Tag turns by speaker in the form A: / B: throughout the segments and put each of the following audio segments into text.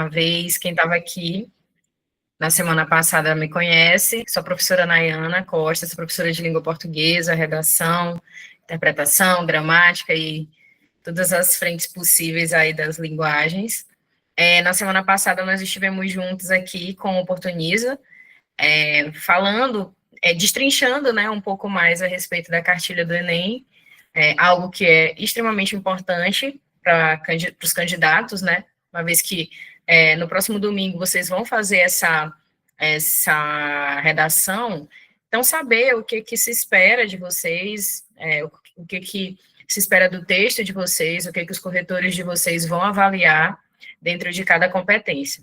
A: uma vez. Quem estava aqui na semana passada me conhece. Sou a professora Nayana Costa, sou professora de língua portuguesa, redação, interpretação, gramática e todas as frentes possíveis aí das linguagens. Na semana passada nós estivemos juntos aqui com o Oportuniza, falando, destrinchando, né, um pouco mais a respeito da cartilha do Enem, algo que é extremamente importante para os candidatos, né, uma vez que no próximo domingo vocês vão fazer essa redação, então saber o que se espera de vocês, o que se espera do texto de vocês, o que os corretores de vocês vão avaliar dentro de cada competência.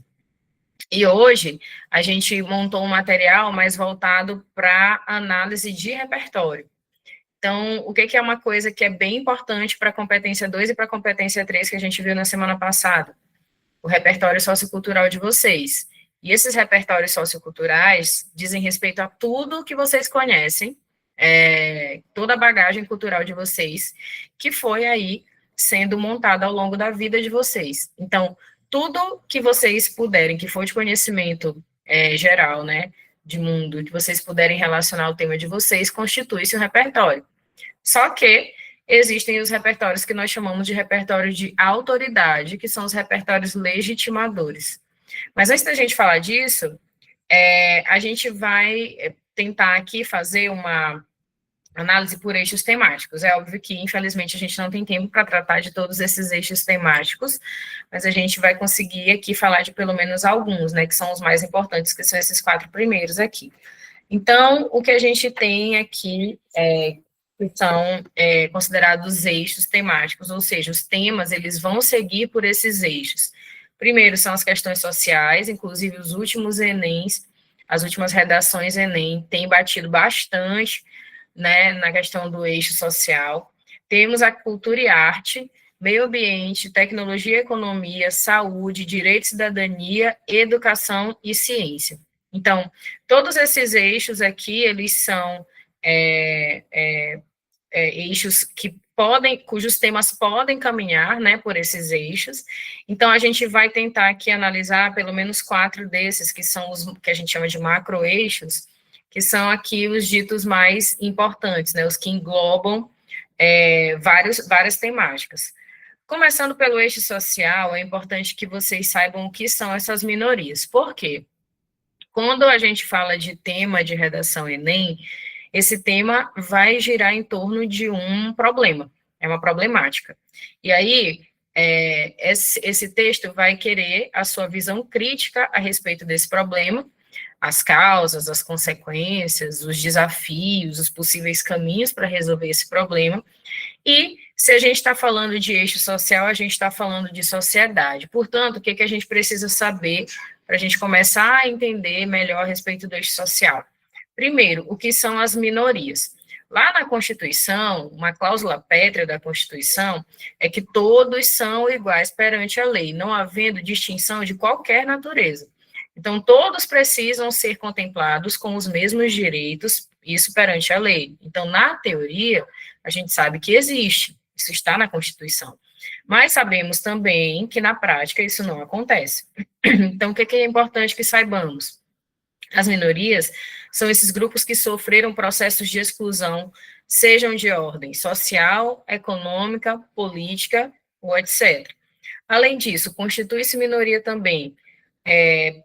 A: E hoje, a gente montou um material mais voltado para análise de repertório. Então, o que é uma coisa que é bem importante para a competência 2 e para a competência 3 que a gente viu na semana passada? O repertório sociocultural de vocês. E esses repertórios socioculturais dizem respeito a tudo que vocês conhecem, toda a bagagem cultural de vocês, que foi aí sendo montada ao longo da vida de vocês. Então, tudo que vocês puderem, que for de conhecimento geral, né, de mundo, que vocês puderem relacionar ao tema de vocês, constitui-se um repertório. Só que existem os repertórios que nós chamamos de repertório de autoridade, que são os repertórios legitimadores. Mas antes da gente falar disso, a gente vai tentar aqui fazer uma análise por eixos temáticos. É óbvio que, infelizmente, a gente não tem tempo para tratar de todos esses eixos temáticos, mas a gente vai conseguir aqui falar de pelo menos alguns, né, que são os mais importantes, que são esses 4 primeiros aqui. Então, o que a gente tem aqui que são considerados eixos temáticos, ou seja, os temas, eles vão seguir por esses eixos. Primeiro são as questões sociais, inclusive os últimos Enems, as últimas redações Enem têm batido bastante, né, na questão do eixo social. Temos a cultura e arte, meio ambiente, tecnologia e economia, saúde, direito e cidadania, educação e ciência. Então, todos esses eixos aqui, eles são eixos que cujos temas podem caminhar, né, por esses eixos. Então, a gente vai tentar aqui analisar pelo menos 4 desses, que são os que a gente chama de macroeixos, que são aqui os ditos mais importantes, né, os que englobam várias temáticas. Começando pelo eixo social, é importante que vocês saibam o que são essas minorias. Por quê? Quando a gente fala de tema de redação Enem, esse tema vai girar em torno de um problema, é uma problemática. E aí, esse texto vai querer a sua visão crítica a respeito desse problema, as causas, as consequências, os desafios, os possíveis caminhos para resolver esse problema. E, se a gente está falando de eixo social, a gente está falando de sociedade. Portanto, o que a gente precisa saber para a gente começar a entender melhor a respeito do eixo social? Primeiro, o que são as minorias? Lá na Constituição, uma cláusula pétrea da Constituição é que todos são iguais perante a lei, não havendo distinção de qualquer natureza. Então, todos precisam ser contemplados com os mesmos direitos, isso perante a lei. Então, na teoria, a gente sabe que existe, isso está na Constituição. Mas sabemos também que, na prática, isso não acontece. Então, o que é importante que saibamos? As minorias são esses grupos que sofreram processos de exclusão, sejam de ordem social, econômica, política ou etc. Além disso, constitui-se minoria também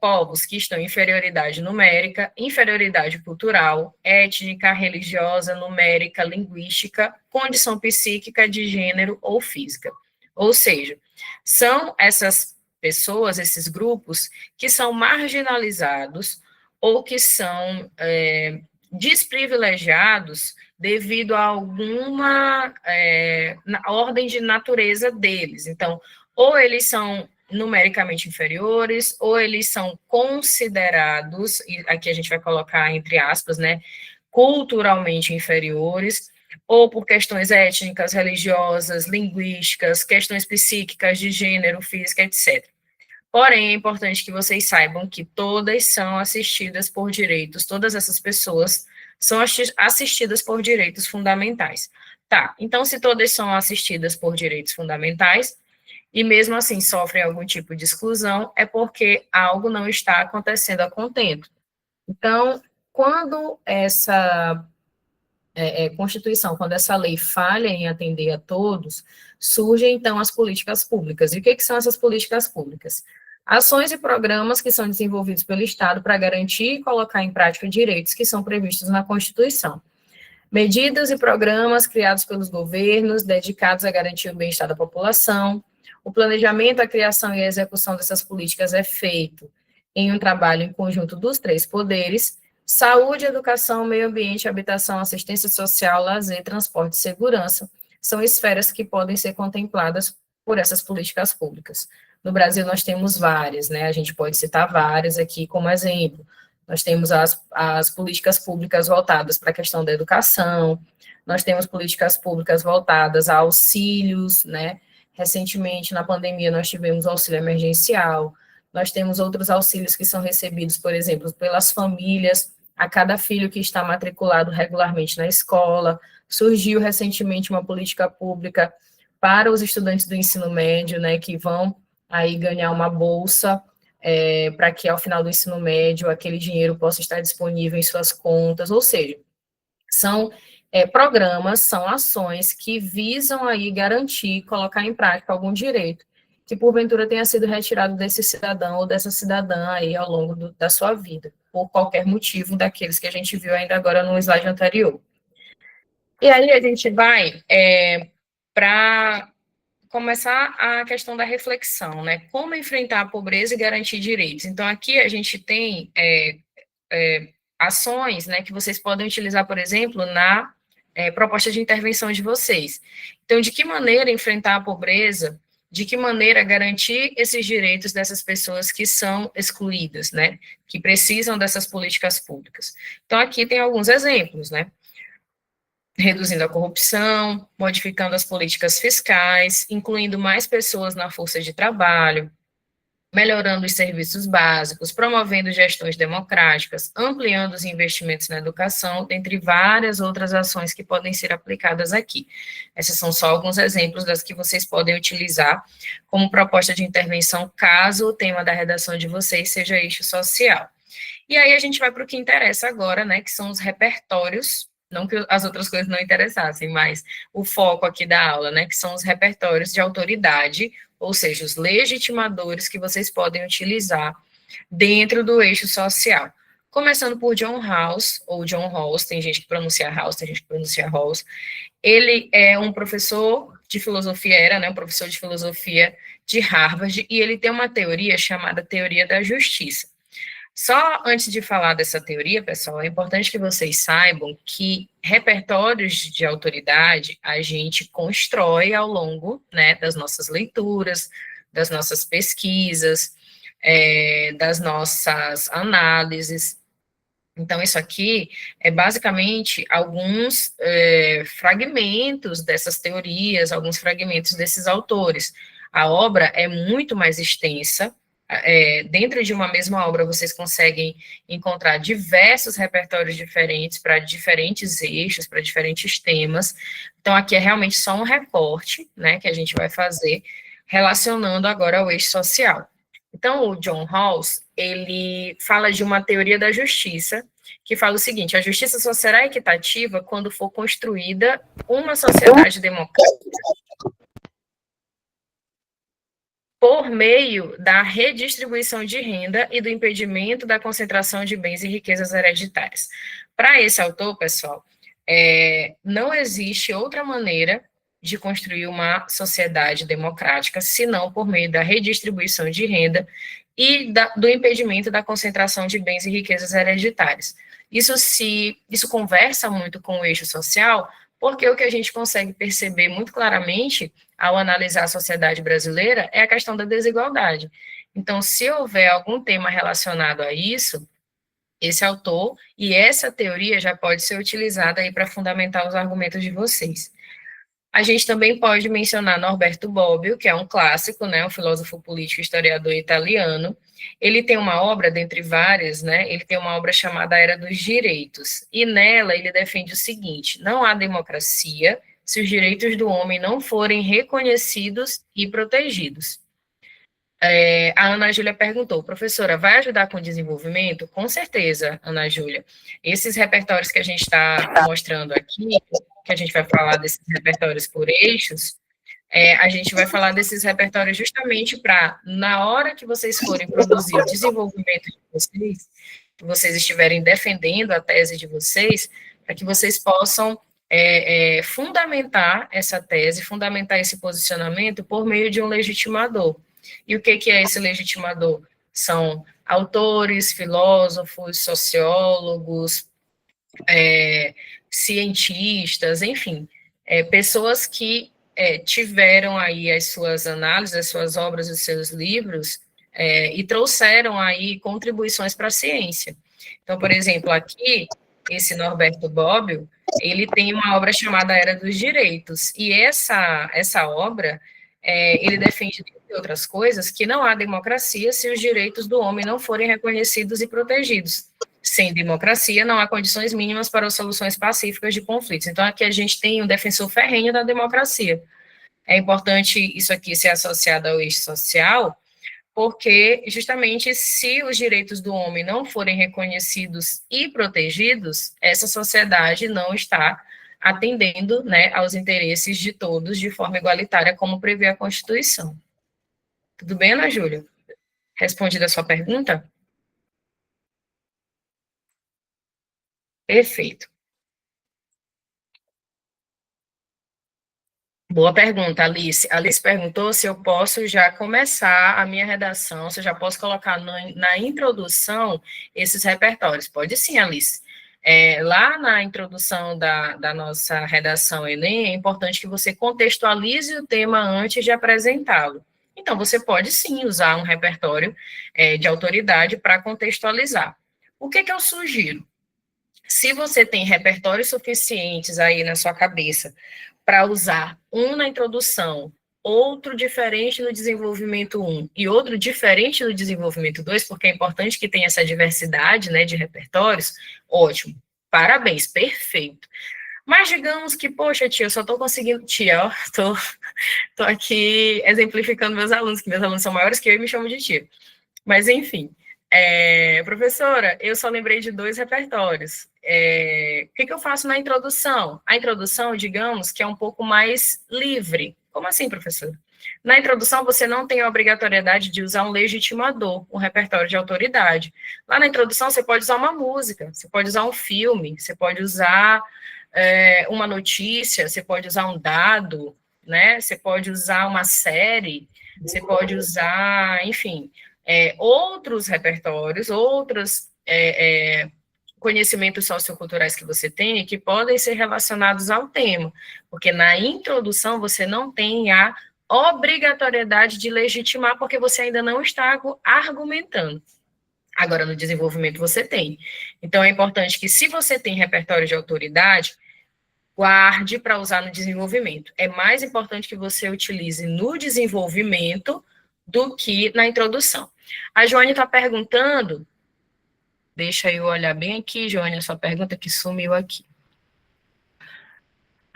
A: povos que estão em inferioridade numérica, inferioridade cultural, étnica, religiosa, numérica, linguística, condição psíquica, de gênero ou física. Ou seja, são essas pessoas, esses grupos, que são marginalizados ou que são desprivilegiados devido a alguma ordem de natureza deles. Então, ou eles são numericamente inferiores, ou eles são considerados, e aqui a gente vai colocar entre aspas, né, culturalmente inferiores, ou por questões étnicas, religiosas, linguísticas, questões psíquicas, de gênero, física, etc. Porém, é importante que vocês saibam que todas são assistidas por direitos, todas essas pessoas são assistidas por direitos fundamentais. Tá, então se todas são assistidas por direitos fundamentais, e mesmo assim sofrem algum tipo de exclusão, é porque algo não está acontecendo a contento. Então, quando essa Constituição, quando essa lei falha em atender a todos, surgem então as políticas públicas. E o que são essas políticas públicas? Ações e programas que são desenvolvidos pelo Estado para garantir e colocar em prática direitos que são previstos na Constituição. Medidas e programas criados pelos governos dedicados a garantir o bem-estar da população. O planejamento, a criação e a execução dessas políticas é feito em um trabalho em conjunto dos três poderes: saúde, educação, meio ambiente, habitação, assistência social, lazer, transporte e segurança. São esferas que podem ser contempladas por essas políticas públicas. No Brasil, nós temos várias, né? A gente pode citar várias aqui como exemplo. Nós temos as políticas públicas voltadas para a questão da educação, nós temos políticas públicas voltadas a auxílios, né? Recentemente, na pandemia, nós tivemos o auxílio emergencial, nós temos outros auxílios que são recebidos, por exemplo, pelas famílias, a cada filho que está matriculado regularmente na escola. Surgiu recentemente uma política pública para os estudantes do ensino médio, né, que vão aí ganhar uma bolsa para que ao final do ensino médio aquele dinheiro possa estar disponível em suas contas, ou seja, são programas, são ações que visam aí garantir, colocar em prática algum direito que porventura tenha sido retirado desse cidadão ou dessa cidadã aí ao longo da sua vida, por qualquer motivo daqueles que a gente viu ainda agora no slide anterior. E aí a gente vai para começar a questão da reflexão, né? Como enfrentar a pobreza e garantir direitos. Então, aqui a gente tem ações, né, que vocês podem utilizar, por exemplo, na proposta de intervenção de vocês. Então, de que maneira enfrentar a pobreza, de que maneira garantir esses direitos dessas pessoas que são excluídas, né, que precisam dessas políticas públicas. Então, aqui tem alguns exemplos, né? Reduzindo a corrupção, modificando as políticas fiscais, incluindo mais pessoas na força de trabalho, melhorando os serviços básicos, promovendo gestões democráticas, ampliando os investimentos na educação, dentre várias outras ações que podem ser aplicadas aqui. Esses são só alguns exemplos das que vocês podem utilizar como proposta de intervenção, caso o tema da redação de vocês seja eixo social. E aí a gente vai para o que interessa agora, né, que são os repertórios. Não que as outras coisas não interessassem, mas o foco aqui da aula, né, que são os repertórios de autoridade, ou seja, os legitimadores que vocês podem utilizar dentro do eixo social. Começando por John Rawls, ou John Rawls, tem gente que pronuncia Rawls, tem gente que pronuncia Rawls. Ele é um professor de filosofia, era, né, um professor de filosofia de Harvard, e ele tem uma teoria chamada teoria da justiça. Só antes de falar dessa teoria, pessoal, é importante que vocês saibam que repertórios de autoridade a gente constrói ao longo, né, das nossas leituras, das nossas pesquisas, das nossas análises. Então, isso aqui é basicamente alguns fragmentos dessas teorias, alguns fragmentos desses autores. A obra é muito mais extensa. Dentro de uma mesma obra, vocês conseguem encontrar diversos repertórios diferentes para diferentes eixos, para diferentes temas. Então, aqui é realmente só um recorte, né, que a gente vai fazer, relacionando agora ao eixo social. Então, o John Rawls, ele fala de uma teoria da justiça, que fala o seguinte: a justiça só será equitativa quando for construída uma sociedade democrática por meio da redistribuição de renda e do impedimento da concentração de bens e riquezas hereditárias. Para esse autor, pessoal, não existe outra maneira de construir uma sociedade democrática senão por meio da redistribuição de renda e do impedimento da concentração de bens e riquezas hereditárias. Isso conversa muito com o eixo social, porque o que a gente consegue perceber muito claramente ao analisar a sociedade brasileira é a questão da desigualdade. Então, se houver algum tema relacionado a isso, esse autor e essa teoria já pode ser utilizada aí para fundamentar os argumentos de vocês. A gente também pode mencionar Norberto Bobbio, que é um clássico, né, um filósofo político e historiador italiano. Ele tem uma obra, dentre várias, né, ele tem uma obra chamada A Era dos Direitos, e nela ele defende o seguinte: não há democracia se os direitos do homem não forem reconhecidos e protegidos. A Ana Júlia perguntou, professora, vai ajudar com o desenvolvimento? Com certeza, Ana Júlia. Esses repertórios que a gente está mostrando aqui, que a gente vai falar desses repertórios por eixos, a gente vai falar desses repertórios justamente para, na hora que vocês forem produzir o desenvolvimento de vocês, que vocês estiverem defendendo a tese de vocês, para que vocês possam fundamentar essa tese, fundamentar esse posicionamento por meio de um legitimador. E o que é esse legitimador? São autores, filósofos, sociólogos, cientistas, enfim, pessoas que tiveram aí as suas análises, as suas obras, os seus livros, e trouxeram aí contribuições para a ciência. Então, por exemplo, aqui, esse Norberto Bobbio, ele tem uma obra chamada Era dos Direitos, e essa obra, ele defende, entre outras coisas, que não há democracia se os direitos do homem não forem reconhecidos e protegidos. Sem democracia, não há condições mínimas para soluções pacíficas de conflitos. Então, aqui a gente tem um defensor ferrenho da democracia. É importante isso aqui ser associado ao eixo social, porque, justamente, se os direitos do homem não forem reconhecidos e protegidos, essa sociedade não está atendendo, né, aos interesses de todos de forma igualitária, como prevê a Constituição. Tudo bem, Ana Júlia? Respondida a sua pergunta? Perfeito. Boa pergunta, Alice. Alice perguntou se eu posso já começar a minha redação, se eu já posso colocar na introdução esses repertórios. Pode sim, Alice. Lá na introdução da nossa redação Enem, é importante que você contextualize o tema antes de apresentá-lo. Então, você pode sim usar um repertório de autoridade para contextualizar. O que eu sugiro? Se você tem repertórios suficientes aí na sua cabeça para usar um na introdução, outro diferente no desenvolvimento 1 e outro diferente no desenvolvimento 2, porque é importante que tenha essa diversidade, né, de repertórios, ótimo, parabéns, perfeito. Mas digamos que, poxa, tia, eu só estou conseguindo, tia, ó, tô aqui exemplificando meus alunos, que meus alunos são maiores que eu e me chamam de tia. Mas, enfim, professora, eu só lembrei de 2 repertórios. O que eu faço na introdução? A introdução, digamos, que é um pouco mais livre. Como assim, professora? Na introdução, você não tem a obrigatoriedade de usar um legitimador, um repertório de autoridade. Lá na introdução, você pode usar uma música, você pode usar um filme, você pode usar uma notícia, você pode usar um dado, né? Você pode usar uma série, você pode usar, enfim, outros repertórios, outros conhecimentos socioculturais que você tem que podem ser relacionados ao tema, porque na introdução você não tem a obrigatoriedade de legitimar, porque você ainda não está argumentando. Agora, no desenvolvimento, você tem. Então, é importante que, se você tem repertório de autoridade, guarde para usar no desenvolvimento. É mais importante que você utilize no desenvolvimento do que na introdução. A Joane está perguntando, deixa eu olhar bem aqui, Joane, a sua pergunta que sumiu aqui.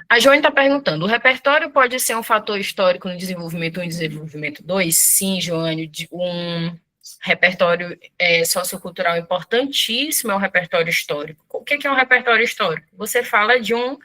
A: A Joane está perguntando, o repertório pode ser um fator histórico no desenvolvimento 1 e desenvolvimento 2? Sim, Joane, um repertório sociocultural importantíssimo é o repertório histórico. O que é um repertório histórico? Você fala de um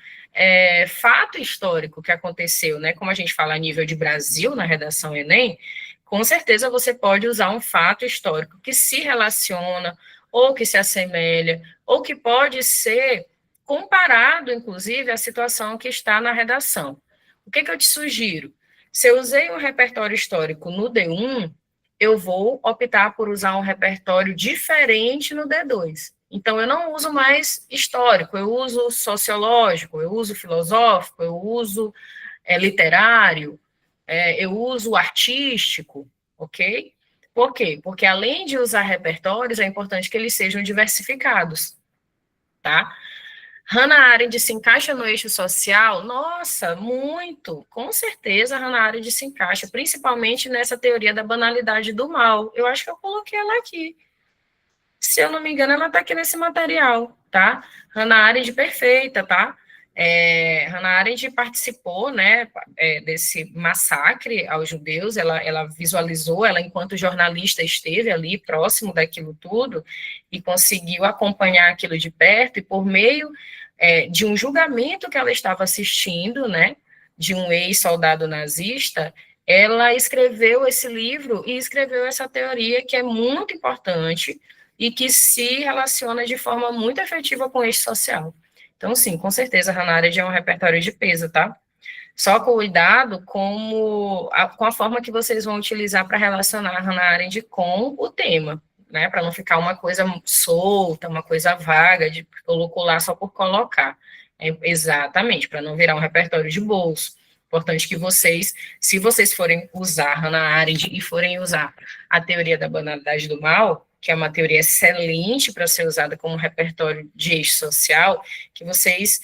A: fato histórico que aconteceu, né? Como a gente fala a nível de Brasil, na redação Enem, com certeza você pode usar um fato histórico que se relaciona, ou que se assemelha, ou que pode ser comparado, inclusive, à situação que está na redação. O que eu te sugiro? Se eu usei um repertório histórico no D1, eu vou optar por usar um repertório diferente no D2. Então, eu não uso mais histórico, eu uso sociológico, eu uso filosófico, eu uso literário, eu uso artístico, ok? Por quê? Porque, além de usar repertórios, é importante que eles sejam diversificados, tá? Hannah Arendt se encaixa no eixo social? Nossa, muito! Com certeza, Hannah Arendt se encaixa, principalmente nessa teoria da banalidade do mal. Eu acho que eu coloquei ela aqui. Se eu não me engano, ela está aqui nesse material, tá? Hannah Arendt, perfeita, tá? Hannah Arendt participou, né, desse massacre aos judeus, ela visualizou, ela enquanto jornalista esteve ali próximo daquilo tudo e conseguiu acompanhar aquilo de perto, e por meio de um julgamento que ela estava assistindo, né, de um ex-soldado nazista, ela escreveu esse livro e escreveu essa teoria que é muito importante e que se relaciona de forma muito efetiva com o eixo social. Então, sim, com certeza, Hannah Arendt é um repertório de peso, tá? Só cuidado com a forma que vocês vão utilizar para relacionar a Hannah Arendt com o tema, né? Para não ficar uma coisa solta, uma coisa vaga, de colocou lá só por colocar. Exatamente, para não virar um repertório de bolso. Importante que vocês, se vocês forem usar Hannah Arendt e forem usar a teoria da banalidade do mal, que é uma teoria excelente para ser usada como repertório de eixo social, que vocês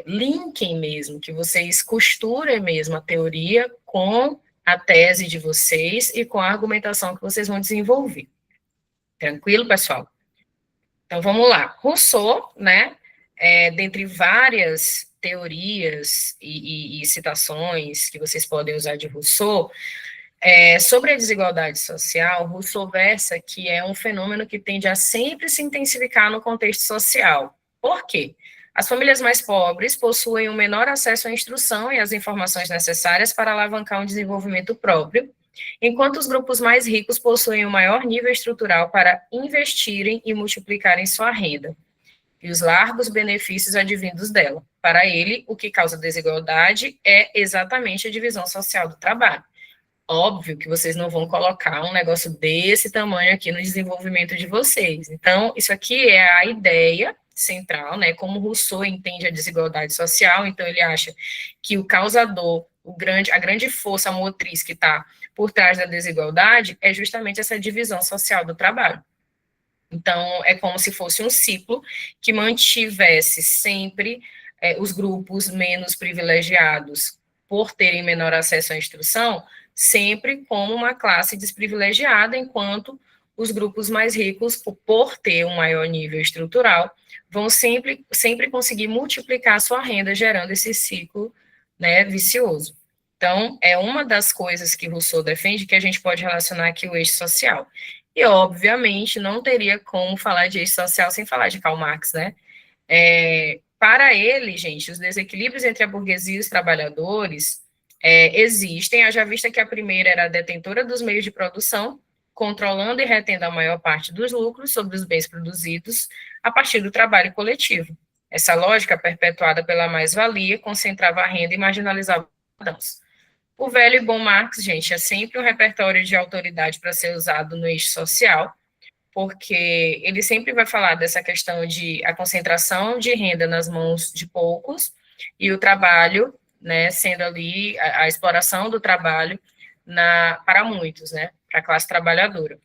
A: linkem mesmo, que vocês costurem mesmo a teoria com a tese de vocês e com a argumentação que vocês vão desenvolver. Tranquilo, pessoal? Então, vamos lá. Rousseau, né, dentre várias teorias e citações que vocês podem usar de Rousseau, sobre a desigualdade social, Rousseau versa que é um fenômeno que tende a sempre se intensificar no contexto social. Por quê? As famílias mais pobres possuem um menor acesso à instrução e às informações necessárias para alavancar um desenvolvimento próprio, enquanto os grupos mais ricos possuem um maior nível estrutural para investirem e multiplicarem sua renda e os largos benefícios advindos dela. Para ele, o que causa desigualdade é exatamente a divisão social do trabalho. Óbvio que vocês não vão colocar um negócio desse tamanho aqui no desenvolvimento de vocês. Então, isso aqui é a ideia central, né? Como Rousseau entende a desigualdade social, então ele acha que o causador, a grande força motriz que está por trás da desigualdade é justamente essa divisão social do trabalho. Então, é como se fosse um ciclo que mantivesse sempre os grupos menos privilegiados por terem menor acesso à instrução, sempre como uma classe desprivilegiada, enquanto os grupos mais ricos, por ter um maior nível estrutural, vão sempre conseguir multiplicar a sua renda, gerando esse ciclo, né, vicioso. Então, é uma das coisas que Rousseau defende, que a gente pode relacionar aqui o eixo social. E, obviamente, não teria como falar de eixo social sem falar de Karl Marx, né? Para ele, gente, os desequilíbrios entre a burguesia e os trabalhadores existem, haja vista que a primeira era a detentora dos meios de produção, controlando e retendo a maior parte dos lucros sobre os bens produzidos a partir do trabalho coletivo. Essa lógica, perpetuada pela mais-valia, concentrava a renda e marginalizava os cidadãos. O velho e bom Marx, gente, é sempre um repertório de autoridade para ser usado no eixo social, porque ele sempre vai falar dessa questão de a concentração de renda nas mãos de poucos e o trabalho, né, sendo ali a exploração do trabalho para muitos, né, para a classe trabalhadora.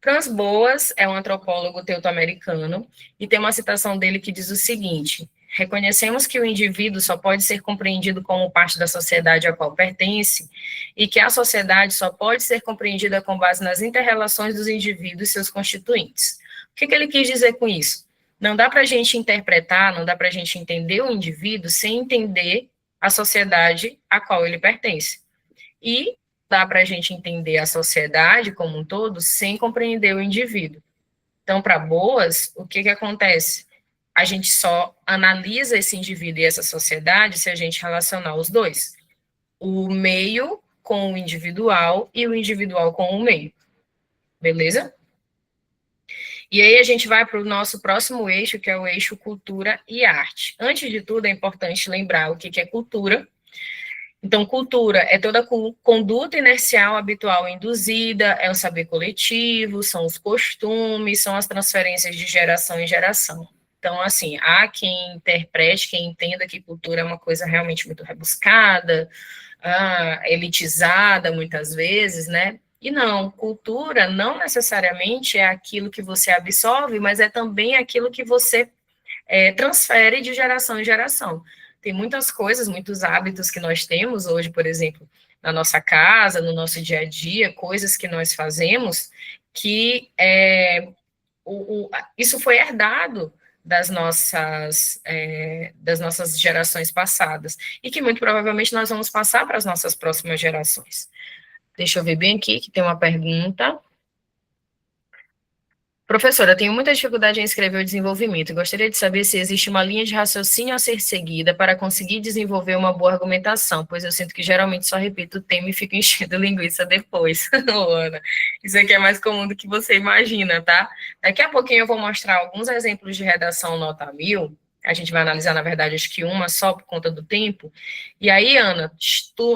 A: Franz Boas é um antropólogo teuto-americano e tem uma citação dele que diz o seguinte: reconhecemos que o indivíduo só pode ser compreendido como parte da sociedade a qual pertence e que a sociedade só pode ser compreendida com base nas inter-relações dos indivíduos e seus constituintes. O que ele quis dizer com isso? Não dá para a gente interpretar, não dá para a gente entender o indivíduo sem entender a sociedade a qual ele pertence. E dá para a gente entender a sociedade como um todo sem compreender o indivíduo. Então, para Boas, o que acontece? A gente só analisa esse indivíduo e essa sociedade se a gente relacionar os dois. O meio com o individual e o individual com o meio. Beleza? E aí a gente vai para o nosso próximo eixo, que é o eixo cultura e arte. Antes de tudo, é importante lembrar o que é cultura. Então, cultura é toda conduta inercial habitual induzida, é o saber coletivo, são os costumes, são as transferências de geração em geração. Então, assim, há quem interprete, quem entenda que cultura é uma coisa realmente muito rebuscada, elitizada, muitas vezes, né? E não, cultura não necessariamente é aquilo que você absorve, mas é também aquilo que você transfere de geração em geração. Tem muitas coisas, muitos hábitos que nós temos hoje, por exemplo, na nossa casa, no nosso dia a dia, coisas que nós fazemos, que isso foi herdado das nossas gerações passadas, e que muito provavelmente nós vamos passar para as nossas próximas gerações. Deixa eu ver bem aqui, que tem uma pergunta. Professora, tenho muita dificuldade em escrever o desenvolvimento. Gostaria de saber se existe uma linha de raciocínio a ser seguida para conseguir desenvolver uma boa argumentação, pois eu sinto que geralmente só repito o tema e fico enchendo linguiça depois. Ô, Ana, isso aqui é mais comum do que você imagina, tá? Daqui a pouquinho eu vou mostrar alguns exemplos de redação nota 1000. A gente vai analisar, na verdade, acho que uma só por conta do tempo. E aí, Ana,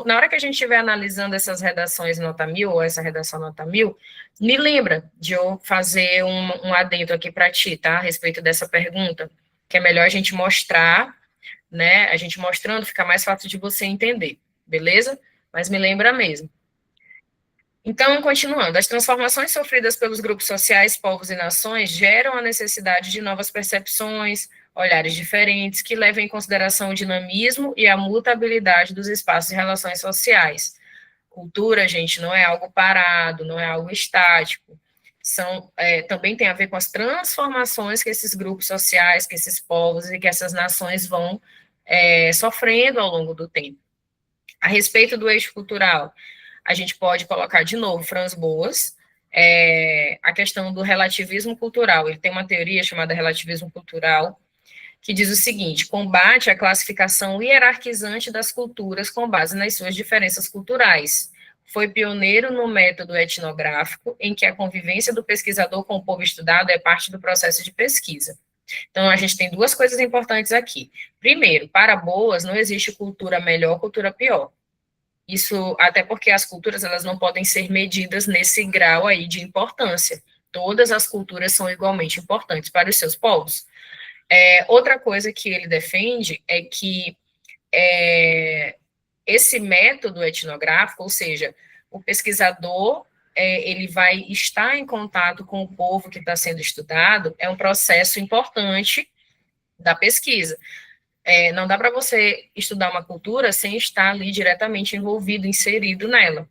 A: na hora que a gente estiver analisando essas redações nota 1000, ou essa redação nota 1000, me lembra de eu fazer um adendo aqui para ti, tá? A respeito dessa pergunta, que é melhor a gente mostrar, né? A gente mostrando fica mais fácil de você entender, beleza? Mas me lembra mesmo. Então, continuando, as transformações sofridas pelos grupos sociais, povos e nações geram a necessidade de novas percepções, olhares diferentes, que levem em consideração o dinamismo e a mutabilidade dos espaços e relações sociais. Cultura, gente, não é algo parado, não é algo estático. Também tem a ver com as transformações que esses grupos sociais, que esses povos e que essas nações vão sofrendo ao longo do tempo. A respeito do eixo cultural, a gente pode colocar de novo Franz Boas, a questão do relativismo cultural. Ele tem uma teoria chamada relativismo cultural, que diz o seguinte: combate a classificação hierarquizante das culturas com base nas suas diferenças culturais. Foi pioneiro no método etnográfico, em que a convivência do pesquisador com o povo estudado é parte do processo de pesquisa. Então, a gente tem duas coisas importantes aqui. Primeiro, para Boas, não existe cultura melhor, cultura pior. Isso, até porque as culturas, elas não podem ser medidas nesse grau aí de importância. Todas as culturas são igualmente importantes para os seus povos. Outra coisa que ele defende é que esse método etnográfico, ou seja, o pesquisador ele vai estar em contato com o povo que está sendo estudado, é um processo importante da pesquisa. Não dá para você estudar uma cultura sem estar ali diretamente envolvido, inserido nela.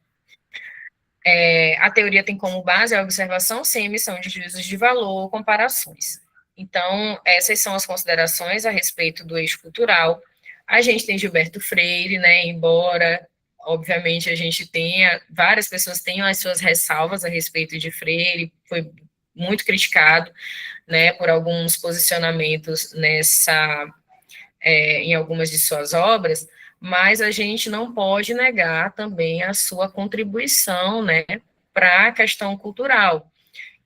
A: A teoria tem como base a observação sem emissão de juízos de valor ou comparações. Então, essas são as considerações a respeito do eixo cultural. A gente tem Gilberto Freire, né, embora, obviamente, a gente tenha, várias pessoas tenham as suas ressalvas a respeito de Freire, foi muito criticado, né, por alguns posicionamentos em algumas de suas obras, mas a gente não pode negar também a sua contribuição, né, para a questão cultural.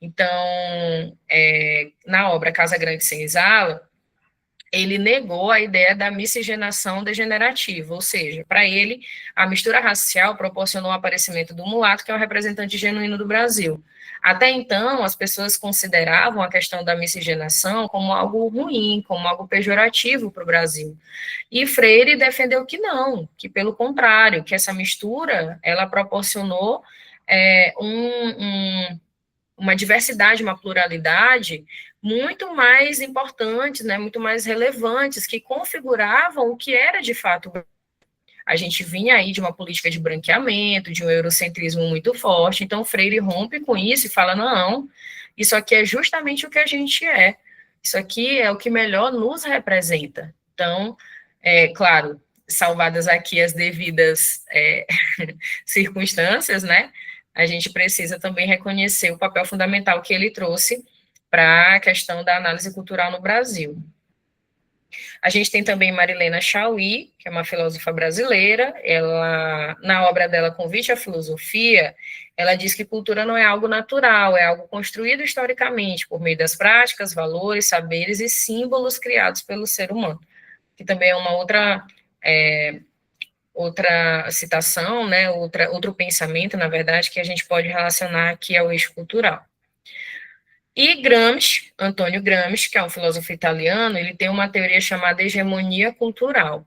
A: Então, na obra Casa Grande Senzala, ele negou a ideia da miscigenação degenerativa, ou seja, para ele, a mistura racial proporcionou o aparecimento do mulato, que é o representante genuíno do Brasil. Até então, as pessoas consideravam a questão da miscigenação como algo ruim, como algo pejorativo para o Brasil. E Freire defendeu que não, que pelo contrário, que essa mistura, ela proporcionou uma diversidade, uma pluralidade muito mais importantes, né, muito mais relevantes, que configuravam o que era de fato. A gente vinha aí de uma política de branqueamento, de um eurocentrismo muito forte, então Freire rompe com isso e fala, não, isso aqui é justamente o que a gente é, isso aqui é o que melhor nos representa. Então, claro, salvadas aqui as devidas circunstâncias, né, a gente precisa também reconhecer o papel fundamental que ele trouxe para a questão da análise cultural no Brasil. A gente tem também Marilena Chauí, que é uma filósofa brasileira, ela, na obra dela Convite à Filosofia, ela diz que cultura não é algo natural, é algo construído historicamente, por meio das práticas, valores, saberes e símbolos criados pelo ser humano, que também é uma outra citação, né, outro pensamento, na verdade, que a gente pode relacionar aqui ao eixo cultural. E Gramsci, Antônio Gramsci, que é um filósofo italiano, ele tem uma teoria chamada hegemonia cultural.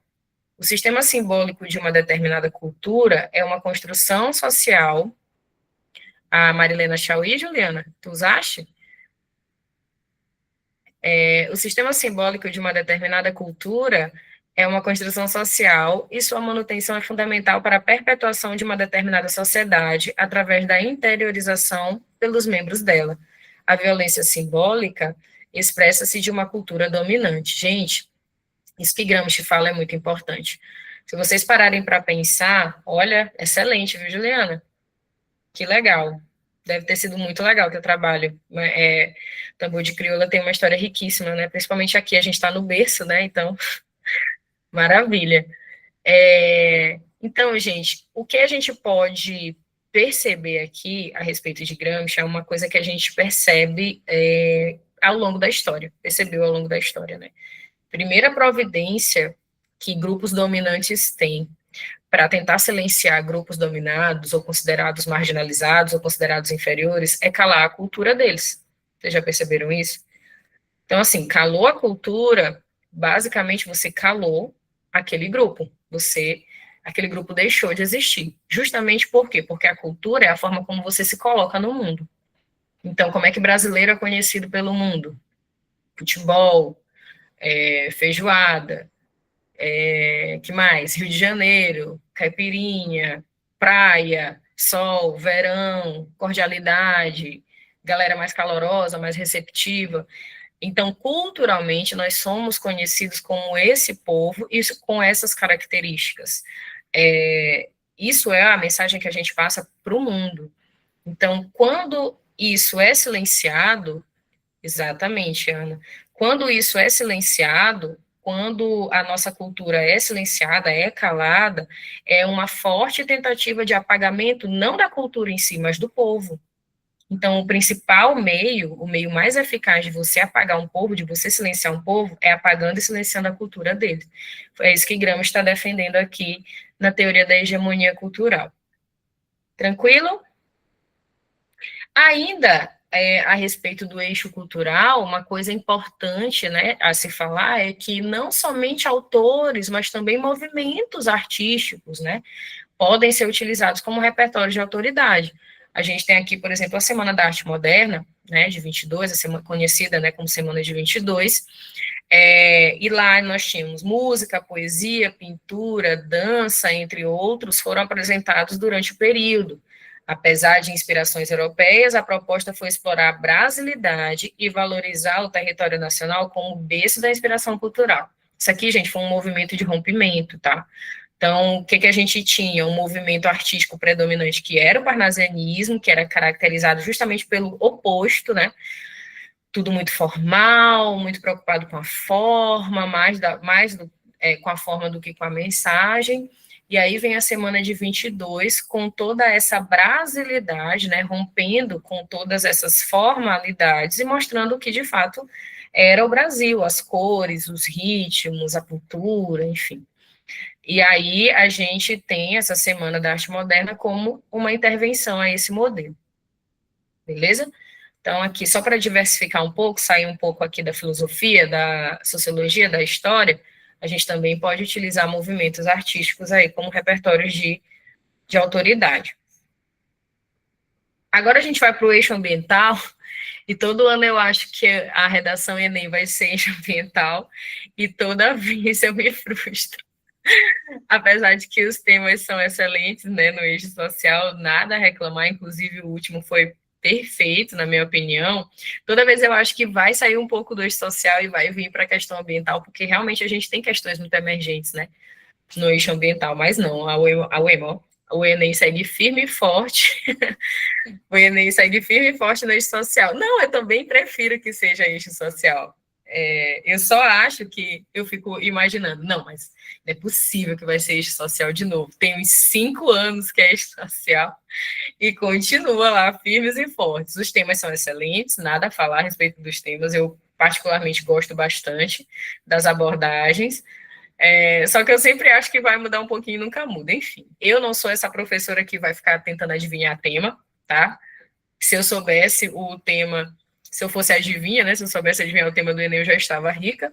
A: O sistema simbólico de uma determinada cultura é uma construção social. A Marilena Chauí, Juliana, tu usaste? O sistema simbólico de uma determinada cultura é uma construção social e sua manutenção é fundamental para a perpetuação de uma determinada sociedade através da interiorização pelos membros dela. A violência simbólica expressa-se de uma cultura dominante. Gente, isso que Gramsci fala é muito importante. Se vocês pararem para pensar, olha, excelente, viu, Juliana? Que legal. Deve ter sido muito legal o teu trabalho. Tambor de Crioula tem uma história riquíssima, né? Principalmente aqui, a gente está no berço, né? Então, maravilha. Então, gente, o que a gente pode perceber aqui a respeito de Gramsci é uma coisa que a gente percebe ao longo da história, percebeu ao longo da história, né? Primeira providência que grupos dominantes têm para tentar silenciar grupos dominados ou considerados marginalizados ou considerados inferiores é calar a cultura deles. Vocês já perceberam isso? Então, assim, calou a cultura, basicamente você calou aquele grupo. Aquele grupo deixou de existir. Justamente por quê? Porque a cultura é a forma como você se coloca no mundo. Então, como é que brasileiro é conhecido pelo mundo? Futebol, feijoada, que mais? Rio de Janeiro, caipirinha, praia, sol, verão, cordialidade, galera mais calorosa, mais receptiva. Então, culturalmente, nós somos conhecidos como esse povo, isso com essas características. Isso é a mensagem que a gente passa para o mundo. Então, quando isso é silenciado, exatamente, Ana, quando isso é silenciado, quando a nossa cultura é silenciada, é calada, é uma forte tentativa de apagamento, não da cultura em si, mas do povo. Então, o principal meio, o meio mais eficaz de você apagar um povo, de você silenciar um povo, é apagando e silenciando a cultura dele. É isso que Gramsci está defendendo aqui na teoria da hegemonia cultural. Tranquilo? Ainda a respeito do eixo cultural, uma coisa importante, né, a se falar é que não somente autores, mas também movimentos artísticos, né, podem ser utilizados como repertório de autoridade. A gente tem aqui, por exemplo, a Semana da Arte Moderna, né, de 22, a semana conhecida, né, como Semana de 22, e lá nós tínhamos música, poesia, pintura, dança, entre outros, foram apresentados durante o período. Apesar de inspirações europeias, a proposta foi explorar a brasilidade e valorizar o território nacional como berço da inspiração cultural. Isso aqui, gente, foi um movimento de rompimento, tá? Então, o que, que a gente tinha? Um movimento artístico predominante que era o parnasianismo, que era caracterizado justamente pelo oposto, né? Tudo muito formal, muito preocupado com a forma, com a forma do que com a mensagem. E aí vem a semana de 22 com toda essa brasilidade, né, rompendo com todas essas formalidades e mostrando o que de fato era o Brasil, as cores, os ritmos, a cultura, enfim. E aí a gente tem essa Semana da Arte Moderna como uma intervenção a esse modelo. Beleza? Então, aqui, só para diversificar um pouco, sair um pouco aqui da filosofia, da sociologia, da história, a gente também pode utilizar movimentos artísticos aí como repertórios de autoridade. Agora a gente vai para o eixo ambiental, e todo ano eu acho que a redação Enem vai ser eixo ambiental, e toda vez eu me frustro. Apesar de que os temas são excelentes, né, no eixo social, nada a reclamar, inclusive o último foi perfeito, na minha opinião. Toda vez eu acho que vai sair um pouco do eixo social e vai vir para a questão ambiental, porque realmente a gente tem questões muito emergentes, né, no eixo ambiental, mas não, o Enem segue firme e forte, o Enem segue firme e forte no eixo social. Não, eu também prefiro que seja eixo social. Eu só acho que eu fico imaginando, não, mas não é possível que vai ser eixo social de novo. Tem uns 5 anos que é eixo social e continua lá firmes e fortes. Os temas são excelentes, nada a falar a respeito dos temas, eu particularmente gosto bastante das abordagens, só que eu sempre acho que vai mudar um pouquinho e nunca muda. Enfim, eu não sou essa professora que vai ficar tentando adivinhar tema, tá? Se eu soubesse o tema, se eu fosse adivinha, né? Se eu soubesse adivinhar o tema do Enem, eu já estava rica.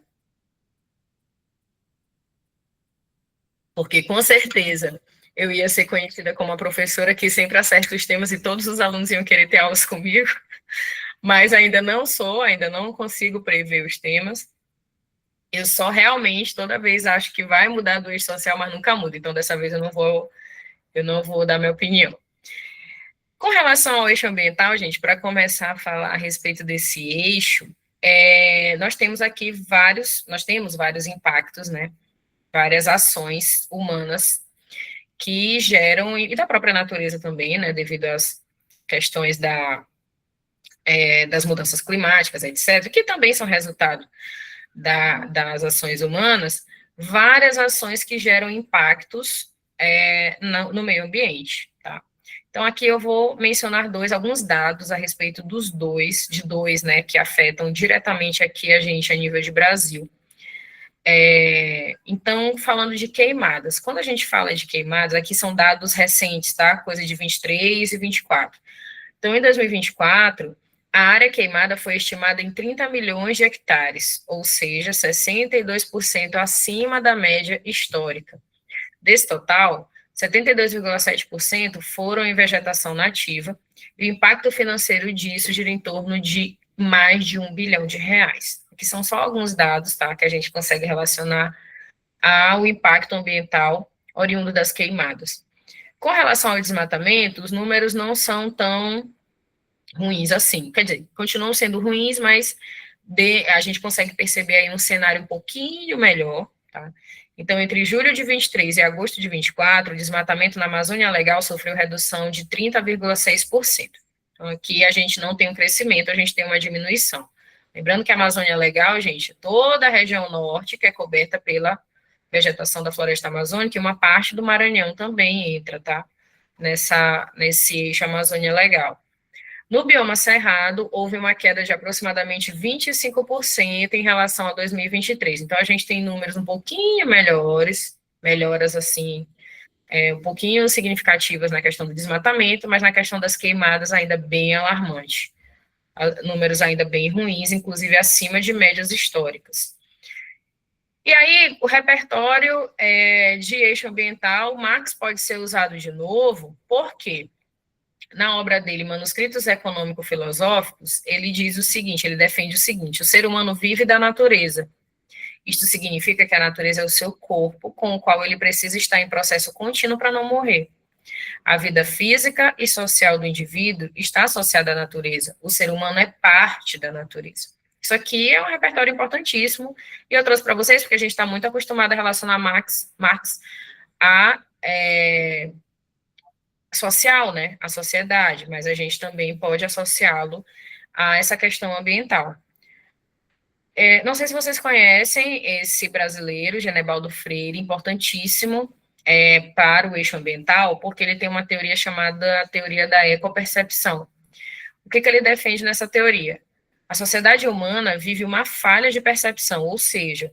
A: Porque com certeza eu ia ser conhecida como a professora que sempre acerta os temas e todos os alunos iam querer ter aulas comigo. Mas ainda não sou, ainda não consigo prever os temas. Eu só realmente, toda vez, acho que vai mudar do eixo social, mas nunca muda. Então, dessa vez, eu não vou dar minha opinião. Com relação ao eixo ambiental, gente, para começar a falar a respeito desse eixo, nós temos aqui vários impactos, né? Várias ações humanas que geram, e da própria natureza também, né? Devido às questões das mudanças climáticas, etc., que também são resultado das ações humanas, várias ações que geram impactos no meio ambiente, tá? Então, aqui eu vou mencionar alguns dados a respeito de dois, né, que afetam diretamente aqui a gente a nível de Brasil. Então, falando de queimadas, quando a gente fala de queimadas, aqui são dados recentes, tá? Coisa de 23 e 24. Então, em 2024, a área queimada foi estimada em 30 milhões de hectares, ou seja, 62% acima da média histórica. Desse total, 72,7% foram em vegetação nativa, e o impacto financeiro disso gira em torno de mais de R$ 1 bilhão. Aqui são só alguns dados, tá, que a gente consegue relacionar ao impacto ambiental oriundo das queimadas. Com relação ao desmatamento, os números não são tão ruins assim. Quer dizer, continuam sendo ruins, mas a gente consegue perceber aí um cenário um pouquinho melhor, tá? Então, entre julho de 23 e agosto de 24, o desmatamento na Amazônia Legal sofreu redução de 30,6%. Então, aqui a gente não tem um crescimento, a gente tem uma diminuição. Lembrando que a Amazônia Legal, gente, toda a região norte que é coberta pela vegetação da floresta amazônica e uma parte do Maranhão também entra, tá? Nesse eixo Amazônia Legal. No bioma cerrado, houve uma queda de aproximadamente 25% em relação a 2023. Então, a gente tem números um pouquinho melhoras assim, um pouquinho significativas na questão do desmatamento, mas na questão das queimadas ainda bem alarmante. Números ainda bem ruins, inclusive acima de médias históricas. E aí, o repertório de eixo ambiental, Marx pode ser usado de novo, por quê? Na obra dele, Manuscritos Econômico-Filosóficos, ele diz o seguinte, ele defende o seguinte: o ser humano vive da natureza. Isto significa que a natureza é o seu corpo, com o qual ele precisa estar em processo contínuo para não morrer. A vida física e social do indivíduo está associada à natureza. O ser humano é parte da natureza. Isso aqui é um repertório importantíssimo, e eu trouxe para vocês porque a gente está muito acostumado a relacionar Marx a social, né, a sociedade, mas a gente também pode associá-lo a essa questão ambiental. Não sei se vocês conhecem esse brasileiro, Genebaldo Freire, importantíssimo para o eixo ambiental, porque ele tem uma teoria chamada teoria da ecopercepção. O que ele defende nessa teoria? A sociedade humana vive uma falha de percepção, ou seja,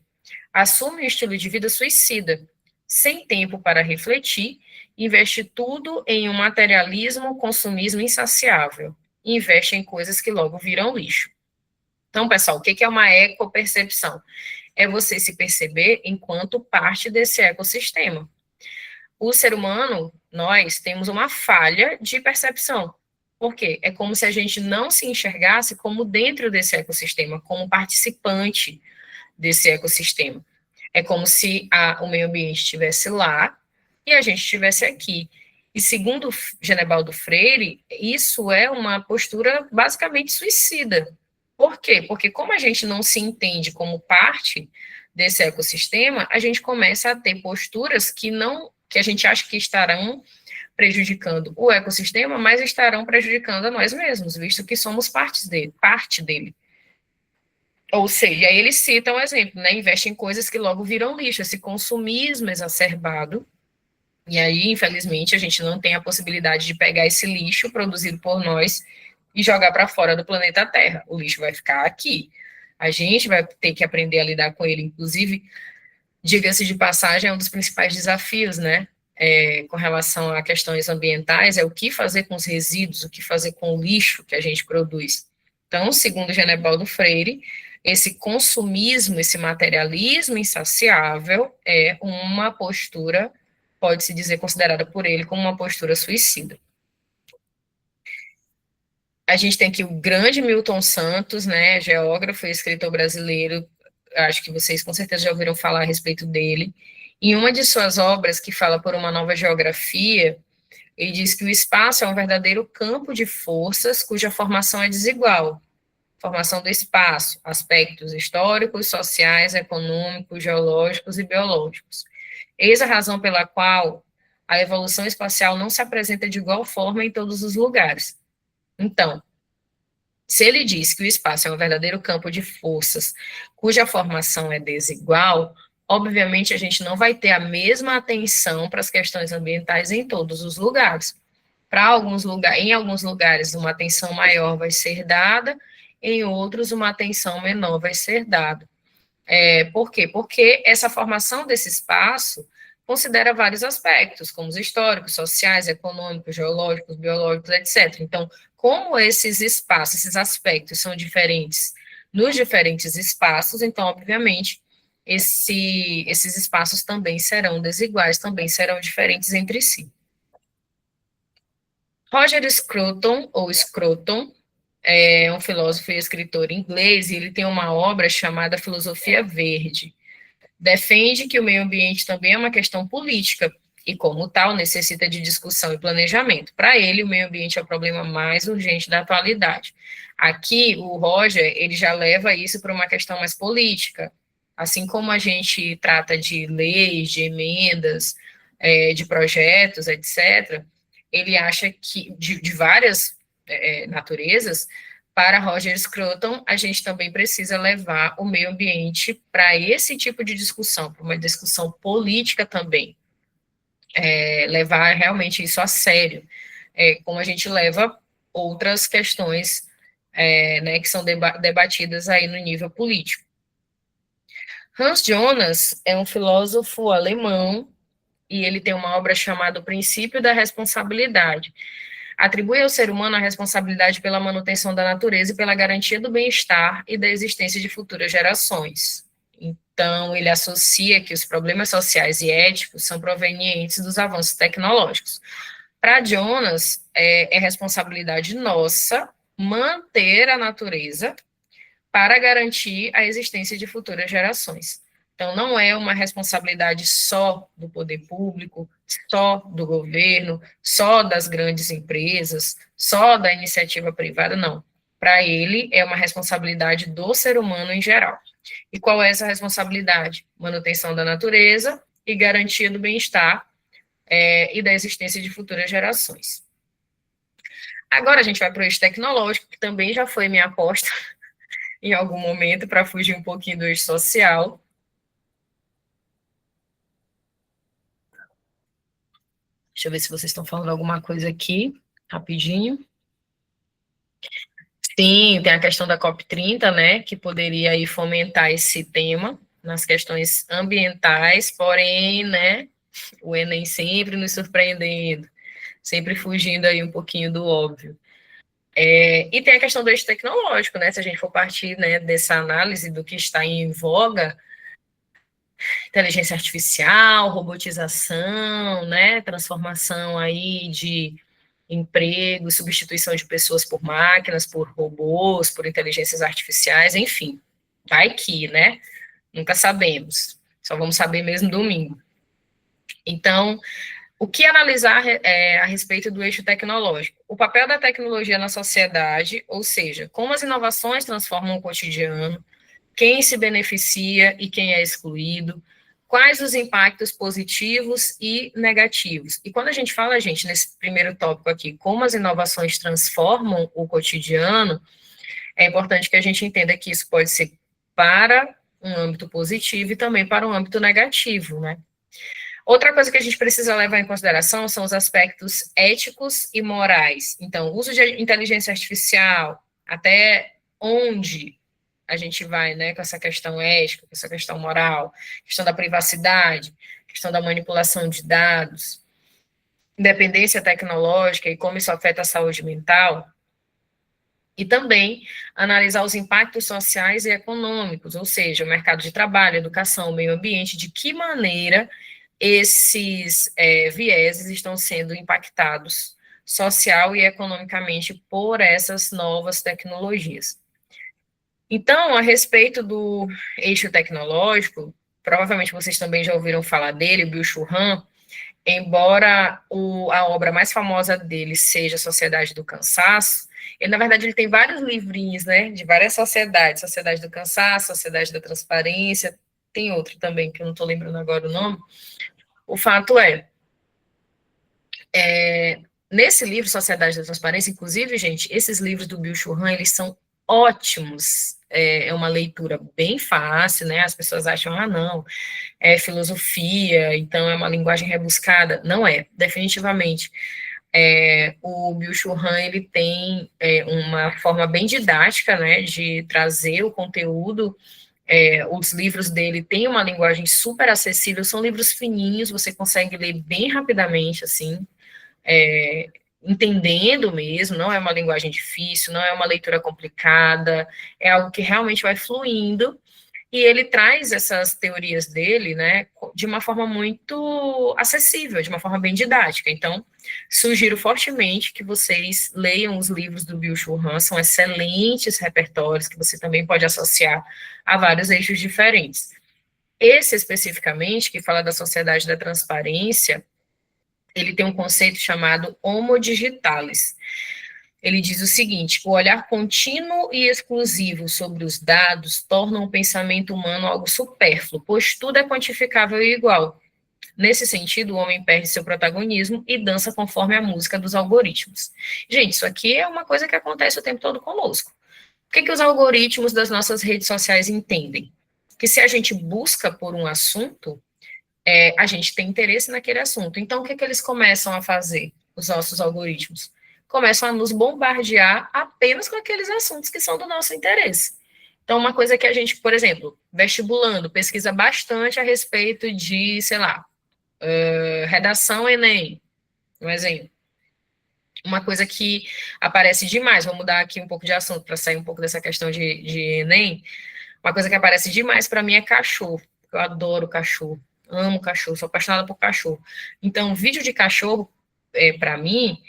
A: assume um estilo de vida suicida, sem tempo para refletir, investe tudo em um materialismo, consumismo insaciável, e investe em coisas que logo viram lixo. Então, pessoal, o que é uma ecopercepção? É você se perceber enquanto parte desse ecossistema. O ser humano, nós, temos uma falha de percepção. Por quê? É como se a gente não se enxergasse como dentro desse ecossistema, como participante desse ecossistema. É como se o meio ambiente estivesse lá e a gente estivesse aqui. E segundo Genebaldo Freire, isso é uma postura basicamente suicida. Por quê? Porque como a gente não se entende como parte desse ecossistema, a gente começa a ter posturas que a gente acha que estarão prejudicando o ecossistema, mas estarão prejudicando a nós mesmos, visto que somos parte dele. Ou seja, aí eles citam um exemplo, né? Investe em coisas que logo viram lixo, esse consumismo exacerbado. E aí, infelizmente, a gente não tem a possibilidade de pegar esse lixo produzido por nós e jogar para fora do planeta Terra. O lixo vai ficar aqui. A gente vai ter que aprender a lidar com ele. Inclusive, diga-se de passagem, é um dos principais desafios, né? Com relação a questões ambientais, é o que fazer com os resíduos, o que fazer com o lixo que a gente produz. Então, segundo Genebaldo Freire, esse consumismo, esse materialismo insaciável é uma postura, pode-se dizer, considerada por ele como uma postura suicida. A gente tem aqui o grande Milton Santos, né, geógrafo e escritor brasileiro, acho que vocês com certeza já ouviram falar a respeito dele. Em uma de suas obras, que fala por uma nova geografia, ele diz que o espaço é um verdadeiro campo de forças cuja formação é desigual. Formação do espaço, aspectos históricos, sociais, econômicos, geológicos e biológicos. Eis a razão pela qual a evolução espacial não se apresenta de igual forma em todos os lugares. Então, se ele diz que o espaço é um verdadeiro campo de forças cuja formação é desigual, obviamente a gente não vai ter a mesma atenção para as questões ambientais em todos os lugares. Em alguns lugares, uma atenção maior vai ser dada, em outros, uma atenção menor vai ser dada. Por quê? Porque essa formação desse espaço considera vários aspectos, como os históricos, sociais, econômicos, geológicos, biológicos, etc. Então, como esses espaços, esses aspectos são diferentes nos diferentes espaços, então, obviamente, esses espaços também serão desiguais, também serão diferentes entre si. Roger Scruton, ou Scruton, é um filósofo e escritor inglês, e ele tem uma obra chamada Filosofia Verde. Defende que o meio ambiente também é uma questão política, e como tal, necessita de discussão e planejamento. Para ele, o meio ambiente é o problema mais urgente da atualidade. Aqui, o Roger, ele já leva isso para uma questão mais política, assim como a gente trata de leis, de emendas, de projetos, etc., ele acha que, de várias naturezas, para Roger Scruton, a gente também precisa levar o meio ambiente para esse tipo de discussão, para uma discussão política também. Levar realmente isso a sério, como a gente leva outras questões né, que são debatidas aí no nível político. Hans Jonas é um filósofo alemão e ele tem uma obra chamada O Princípio da Responsabilidade. Atribui ao ser humano a responsabilidade pela manutenção da natureza e pela garantia do bem-estar e da existência de futuras gerações. Então, ele associa que os problemas sociais e éticos são provenientes dos avanços tecnológicos. Para Jonas, é responsabilidade nossa manter a natureza para garantir a existência de futuras gerações. Então, não é uma responsabilidade só do poder público, só do governo, só das grandes empresas, só da iniciativa privada, não. Para ele, é uma responsabilidade do ser humano em geral. E qual é essa responsabilidade? Manutenção da natureza e garantia do bem-estar e da existência de futuras gerações. Agora a gente vai para o eixo tecnológico, que também já foi minha aposta em algum momento, para fugir um pouquinho do eixo social. Deixa eu ver se vocês estão falando alguma coisa aqui, rapidinho. Sim, tem a questão da COP30, né, que poderia aí fomentar esse tema nas questões ambientais, porém, né, o Enem sempre nos surpreendendo, sempre fugindo aí um pouquinho do óbvio. E tem a questão do eixo tecnológico, né, se a gente for partir, né, dessa análise do que está em voga, inteligência artificial, robotização, né, transformação aí de emprego, substituição de pessoas por máquinas, por robôs, por inteligências artificiais, enfim, vai que, né, nunca sabemos, só vamos saber mesmo domingo. Então, o que analisar a respeito do eixo tecnológico? O papel da tecnologia na sociedade, ou seja, como as inovações transformam o cotidiano, quem se beneficia e quem é excluído, quais os impactos positivos e negativos. E quando a gente fala, gente, nesse primeiro tópico aqui, como as inovações transformam o cotidiano, é importante que a gente entenda que isso pode ser para um âmbito positivo e também para um âmbito negativo, né? Outra coisa que a gente precisa levar em consideração são os aspectos éticos e morais. Então, uso de inteligência artificial, até onde a gente vai, né, com essa questão ética, com essa questão moral, questão da privacidade, questão da manipulação de dados, independência tecnológica e como isso afeta a saúde mental, e também analisar os impactos sociais e econômicos, ou seja, o mercado de trabalho, educação, meio ambiente, de que maneira esses vieses estão sendo impactados social e economicamente por essas novas tecnologias. Então, a respeito do eixo tecnológico, provavelmente vocês também já ouviram falar dele, o Byung-Chul Han, embora a obra mais famosa dele seja a Sociedade do Cansaço, Ele, na verdade, ele tem vários livrinhos, né, de várias sociedades, Sociedade do Cansaço, Sociedade da Transparência, tem outro também, que eu não estou lembrando agora o nome. O fato nesse livro, Sociedade da Transparência, inclusive, gente, esses livros do Bill Churran, eles são ótimos, é uma leitura bem fácil, né, as pessoas acham, não, é filosofia, então é uma linguagem rebuscada, não é, definitivamente. O Bill Churran, ele tem uma forma bem didática, né, de trazer o conteúdo. Os livros dele têm uma linguagem super acessível, são livros fininhos, você consegue ler bem rapidamente, assim, entendendo mesmo, não é uma linguagem difícil, não é uma leitura complicada, é algo que realmente vai fluindo, e ele traz essas teorias dele, né, de uma forma muito acessível, de uma forma bem didática. Então, sugiro fortemente que vocês leiam os livros do Bill Churran, são excelentes repertórios que você também pode associar a vários eixos diferentes. Esse especificamente, que fala da sociedade da transparência, ele tem um conceito chamado homo digitalis. Ele diz o seguinte: o olhar contínuo e exclusivo sobre os dados torna o pensamento humano algo supérfluo, pois tudo é quantificável e igual. Nesse sentido, o homem perde seu protagonismo e dança conforme a música dos algoritmos. Gente, isso aqui é uma coisa que acontece o tempo todo conosco. O que os algoritmos das nossas redes sociais entendem? Que se a gente busca por um assunto, a gente tem interesse naquele assunto. Então, o que eles começam a fazer, os nossos algoritmos? Começam a nos bombardear apenas com aqueles assuntos que são do nosso interesse. Então, uma coisa que a gente, por exemplo, vestibulando, pesquisa bastante a respeito de, sei lá, redação Enem, um exemplo. Uma coisa que aparece demais, vou mudar aqui um pouco de assunto para sair um pouco dessa questão de Enem. Uma coisa que aparece demais para mim é cachorro. Eu adoro cachorro, amo cachorro, sou apaixonada por cachorro. Então, vídeo de cachorro, para mim,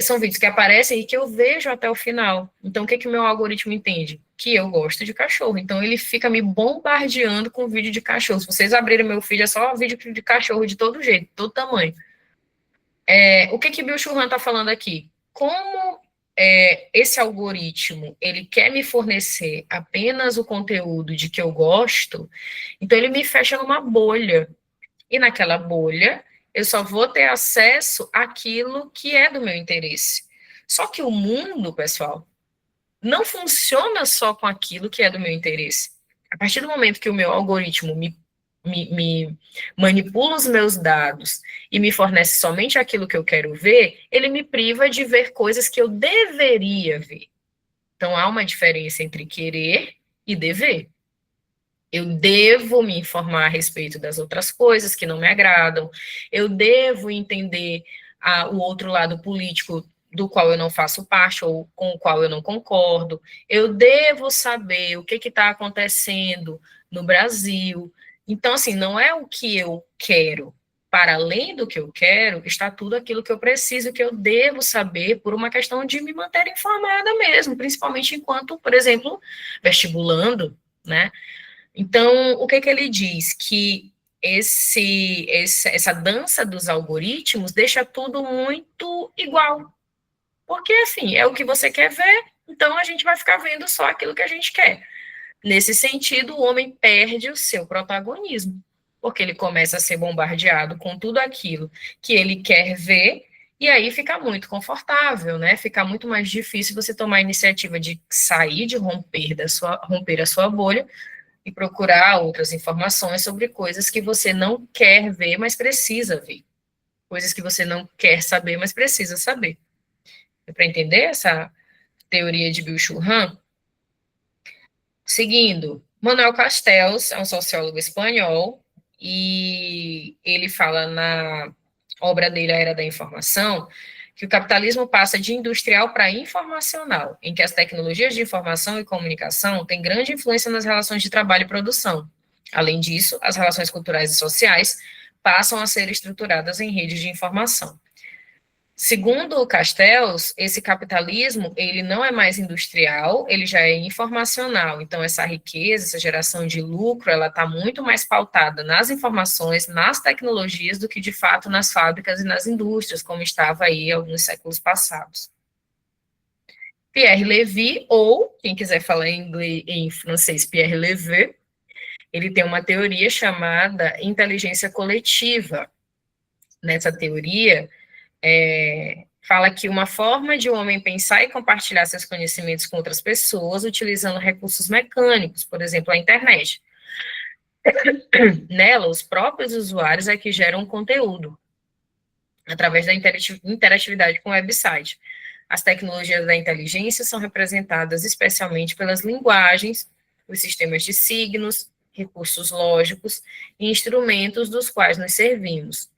A: são vídeos que aparecem e que eu vejo até o final. Então, o que o meu algoritmo entende? Que eu gosto de cachorro. Então, ele fica me bombardeando com vídeo de cachorro. Se vocês abrirem meu feed, é só vídeo de cachorro de todo jeito, todo tamanho. O que Bill Churran está falando aqui? Como esse algoritmo ele quer me fornecer apenas o conteúdo de que eu gosto, então ele me fecha numa bolha. E naquela bolha, eu só vou ter acesso àquilo que é do meu interesse. Só que o mundo, pessoal, não funciona só com aquilo que é do meu interesse. A partir do momento que o meu algoritmo me manipula os meus dados e me fornece somente aquilo que eu quero ver, ele me priva de ver coisas que eu deveria ver. Então, há uma diferença entre querer e dever. Eu devo me informar a respeito das outras coisas que não me agradam, eu devo entender o outro lado político do qual eu não faço parte ou com o qual eu não concordo, eu devo saber o que está acontecendo no Brasil. Então, assim, não é o que eu quero. Para além do que eu quero, está tudo aquilo que eu preciso, que eu devo saber por uma questão de me manter informada mesmo, principalmente enquanto, por exemplo, vestibulando, né? Então, o que ele diz? Que essa dança dos algoritmos deixa tudo muito igual. Porque, assim, é o que você quer ver, então a gente vai ficar vendo só aquilo que a gente quer. Nesse sentido, o homem perde o seu protagonismo, porque ele começa a ser bombardeado com tudo aquilo que ele quer ver, e aí fica muito confortável, né? Fica muito mais difícil você tomar a iniciativa de sair, de romper a sua bolha, e procurar outras informações sobre coisas que você não quer ver, mas precisa ver. Coisas que você não quer saber, mas precisa saber. É para entender essa teoria de Bill Churran? Seguindo, Manuel Castells é um sociólogo espanhol e ele fala na obra dele, A Era da Informação, que o capitalismo passa de industrial para informacional, em que as tecnologias de informação e comunicação têm grande influência nas relações de trabalho e produção. Além disso, as relações culturais e sociais passam a ser estruturadas em redes de informação. Segundo o Castells, esse capitalismo, ele não é mais industrial, ele já é informacional. Então, essa riqueza, essa geração de lucro, ela está muito mais pautada nas informações, nas tecnologias, do que, de fato, nas fábricas e nas indústrias, como estava aí alguns séculos passados. Pierre Levy, ou, quem quiser falar em inglês, em francês, Pierre Levy, ele tem uma teoria chamada inteligência coletiva. Nessa teoria, fala que uma forma de o homem pensar e compartilhar seus conhecimentos com outras pessoas utilizando recursos mecânicos, por exemplo, a internet. Nela, os próprios usuários é que geram conteúdo, através da interatividade com o website. As tecnologias da inteligência são representadas especialmente pelas linguagens, os sistemas de signos, recursos lógicos e instrumentos dos quais nos servimos.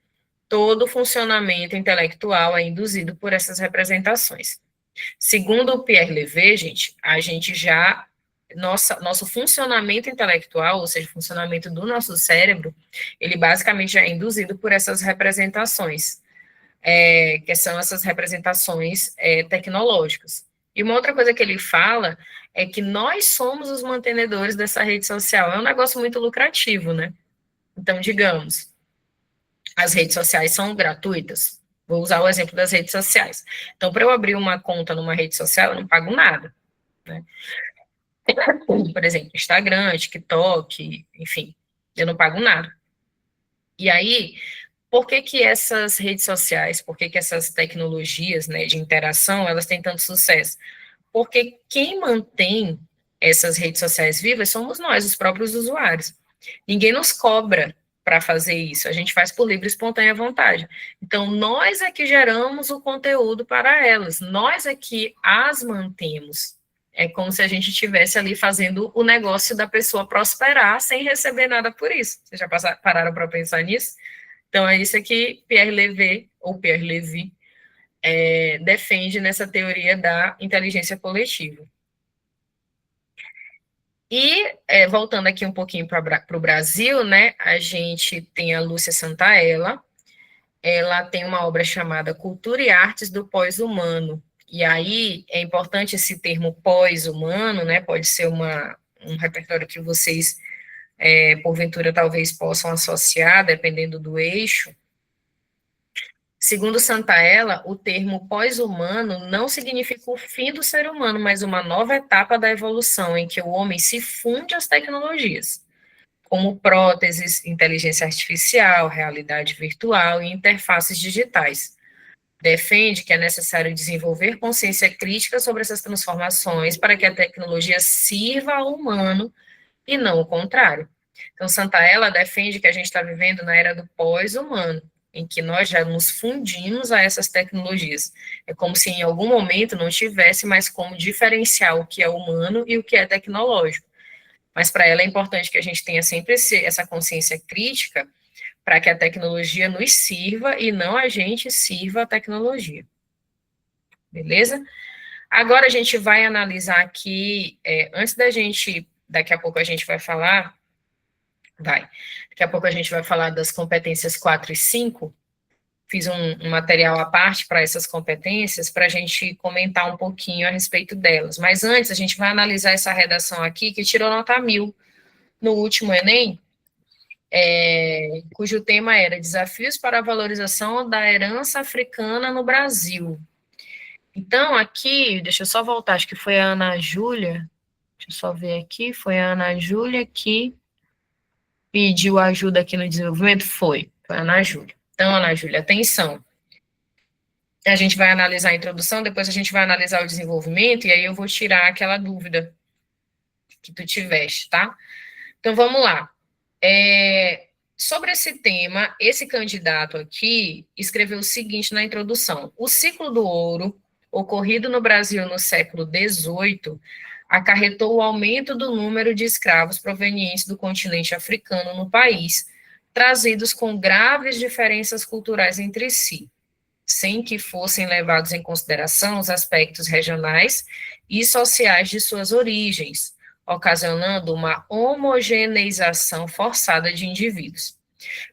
A: Todo o funcionamento intelectual é induzido por essas representações. Segundo o Pierre Levy, a gente já nosso funcionamento intelectual, ou seja, o funcionamento do nosso cérebro, ele basicamente já é induzido por essas representações, que são essas representações tecnológicas. E uma outra coisa que ele fala é que nós somos os mantenedores dessa rede social. É um negócio muito lucrativo, né? Então, digamos, as redes sociais são gratuitas. Vou usar o exemplo das redes sociais. Então, para eu abrir uma conta numa rede social, eu não pago nada, né? Por exemplo, Instagram, TikTok, enfim, eu não pago nada. E aí, por que que essas redes sociais, por que que essas tecnologias, né, de interação, elas têm tanto sucesso? Porque quem mantém essas redes sociais vivas somos nós, os próprios usuários. Ninguém nos cobra para fazer isso, a gente faz por livre e espontânea vontade. Então, nós é que geramos o conteúdo para elas, nós é que as mantemos. É como se a gente estivesse ali fazendo o negócio da pessoa prosperar sem receber nada por isso. Vocês já pararam para pensar nisso? Então, é isso que Pierre Levy, ou Pierre Levy, defende nessa teoria da inteligência coletiva. E, voltando aqui um pouquinho para o Brasil, né, a gente tem a Lúcia Santaella, ela tem uma obra chamada Cultura e Artes do Pós-Humano, e aí é importante esse termo pós-humano, né, pode ser um repertório que vocês, porventura, talvez possam associar, dependendo do eixo. Segundo Santaella, o termo pós-humano não significa o fim do ser humano, mas uma nova etapa da evolução, em que o homem se funde às tecnologias, como próteses, inteligência artificial, realidade virtual e interfaces digitais. Defende que é necessário desenvolver consciência crítica sobre essas transformações para que a tecnologia sirva ao humano e não o contrário. Então, Santaella defende que a gente está vivendo na era do pós-humano, em que nós já nos fundimos a essas tecnologias. É como se em algum momento não tivesse mais como diferenciar o que é humano e o que é tecnológico. Mas para ela é importante que a gente tenha sempre essa consciência crítica para que a tecnologia nos sirva e não a gente sirva a tecnologia. Beleza? Agora a gente vai analisar aqui, antes da gente, daqui a pouco a gente vai falar, daqui a pouco a gente vai falar das competências 4 e 5, fiz um material à parte para essas competências, para a gente comentar um pouquinho a respeito delas. Mas antes, a gente vai analisar essa redação aqui, que tirou nota 1000 no último Enem, cujo tema era Desafios para a Valorização da Herança Africana no Brasil. Então, aqui, deixa eu só voltar, acho que foi a Ana Júlia, deixa eu só ver aqui, foi a Ana Júlia que pediu ajuda aqui no desenvolvimento? Foi a Ana Júlia. Então, Ana Júlia, atenção. A gente vai analisar a introdução, depois a gente vai analisar o desenvolvimento, e aí eu vou tirar aquela dúvida que tu tiveste, tá? Então, vamos lá. Sobre esse tema, esse candidato aqui escreveu o seguinte na introdução: o ciclo do ouro, ocorrido no Brasil no século XVIII, acarretou o aumento do número de escravos provenientes do continente africano no país, trazidos com graves diferenças culturais entre si, sem que fossem levados em consideração os aspectos regionais e sociais de suas origens, ocasionando uma homogeneização forçada de indivíduos.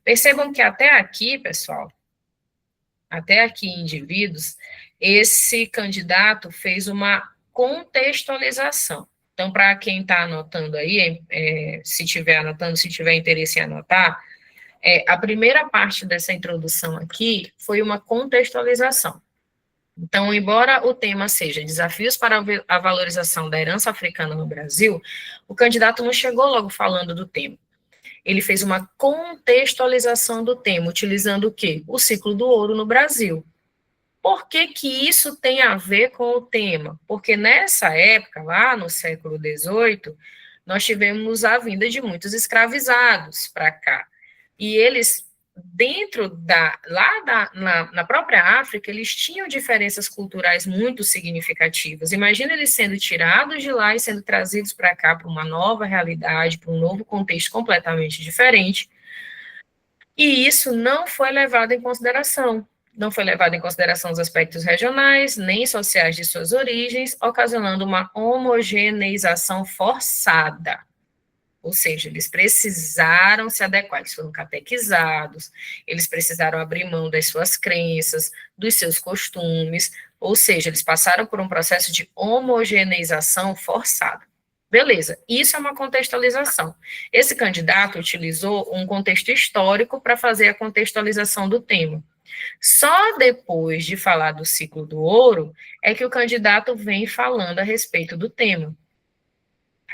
A: Percebam que até aqui, pessoal, até aqui, indivíduos, esse candidato fez uma contextualização. Então, para quem está anotando aí, se tiver anotando, se tiver interesse em anotar, a primeira parte dessa introdução aqui foi uma contextualização. Então, embora o tema seja Desafios para a Valorização da Herança Africana no Brasil, o candidato não chegou logo falando do tema. Ele fez uma contextualização do tema, utilizando o quê? O ciclo do ouro no Brasil. Por que que isso tem a ver com o tema? Porque nessa época, lá no século XVIII, nós tivemos a vinda de muitos escravizados para cá. E eles, na própria África, eles tinham diferenças culturais muito significativas. Imagina eles sendo tirados de lá e sendo trazidos para cá, para uma nova realidade, para um novo contexto completamente diferente. E isso não foi levado em consideração. Não foi levado em consideração os aspectos regionais, nem sociais de suas origens, ocasionando uma homogeneização forçada. Ou seja, eles precisaram se adequar, eles foram catequizados, eles precisaram abrir mão das suas crenças, dos seus costumes, ou seja, eles passaram por um processo de homogeneização forçada. Beleza, isso é uma contextualização. Esse candidato utilizou um contexto histórico para fazer a contextualização do tema. Só depois de falar do ciclo do ouro é que o candidato vem falando a respeito do tema,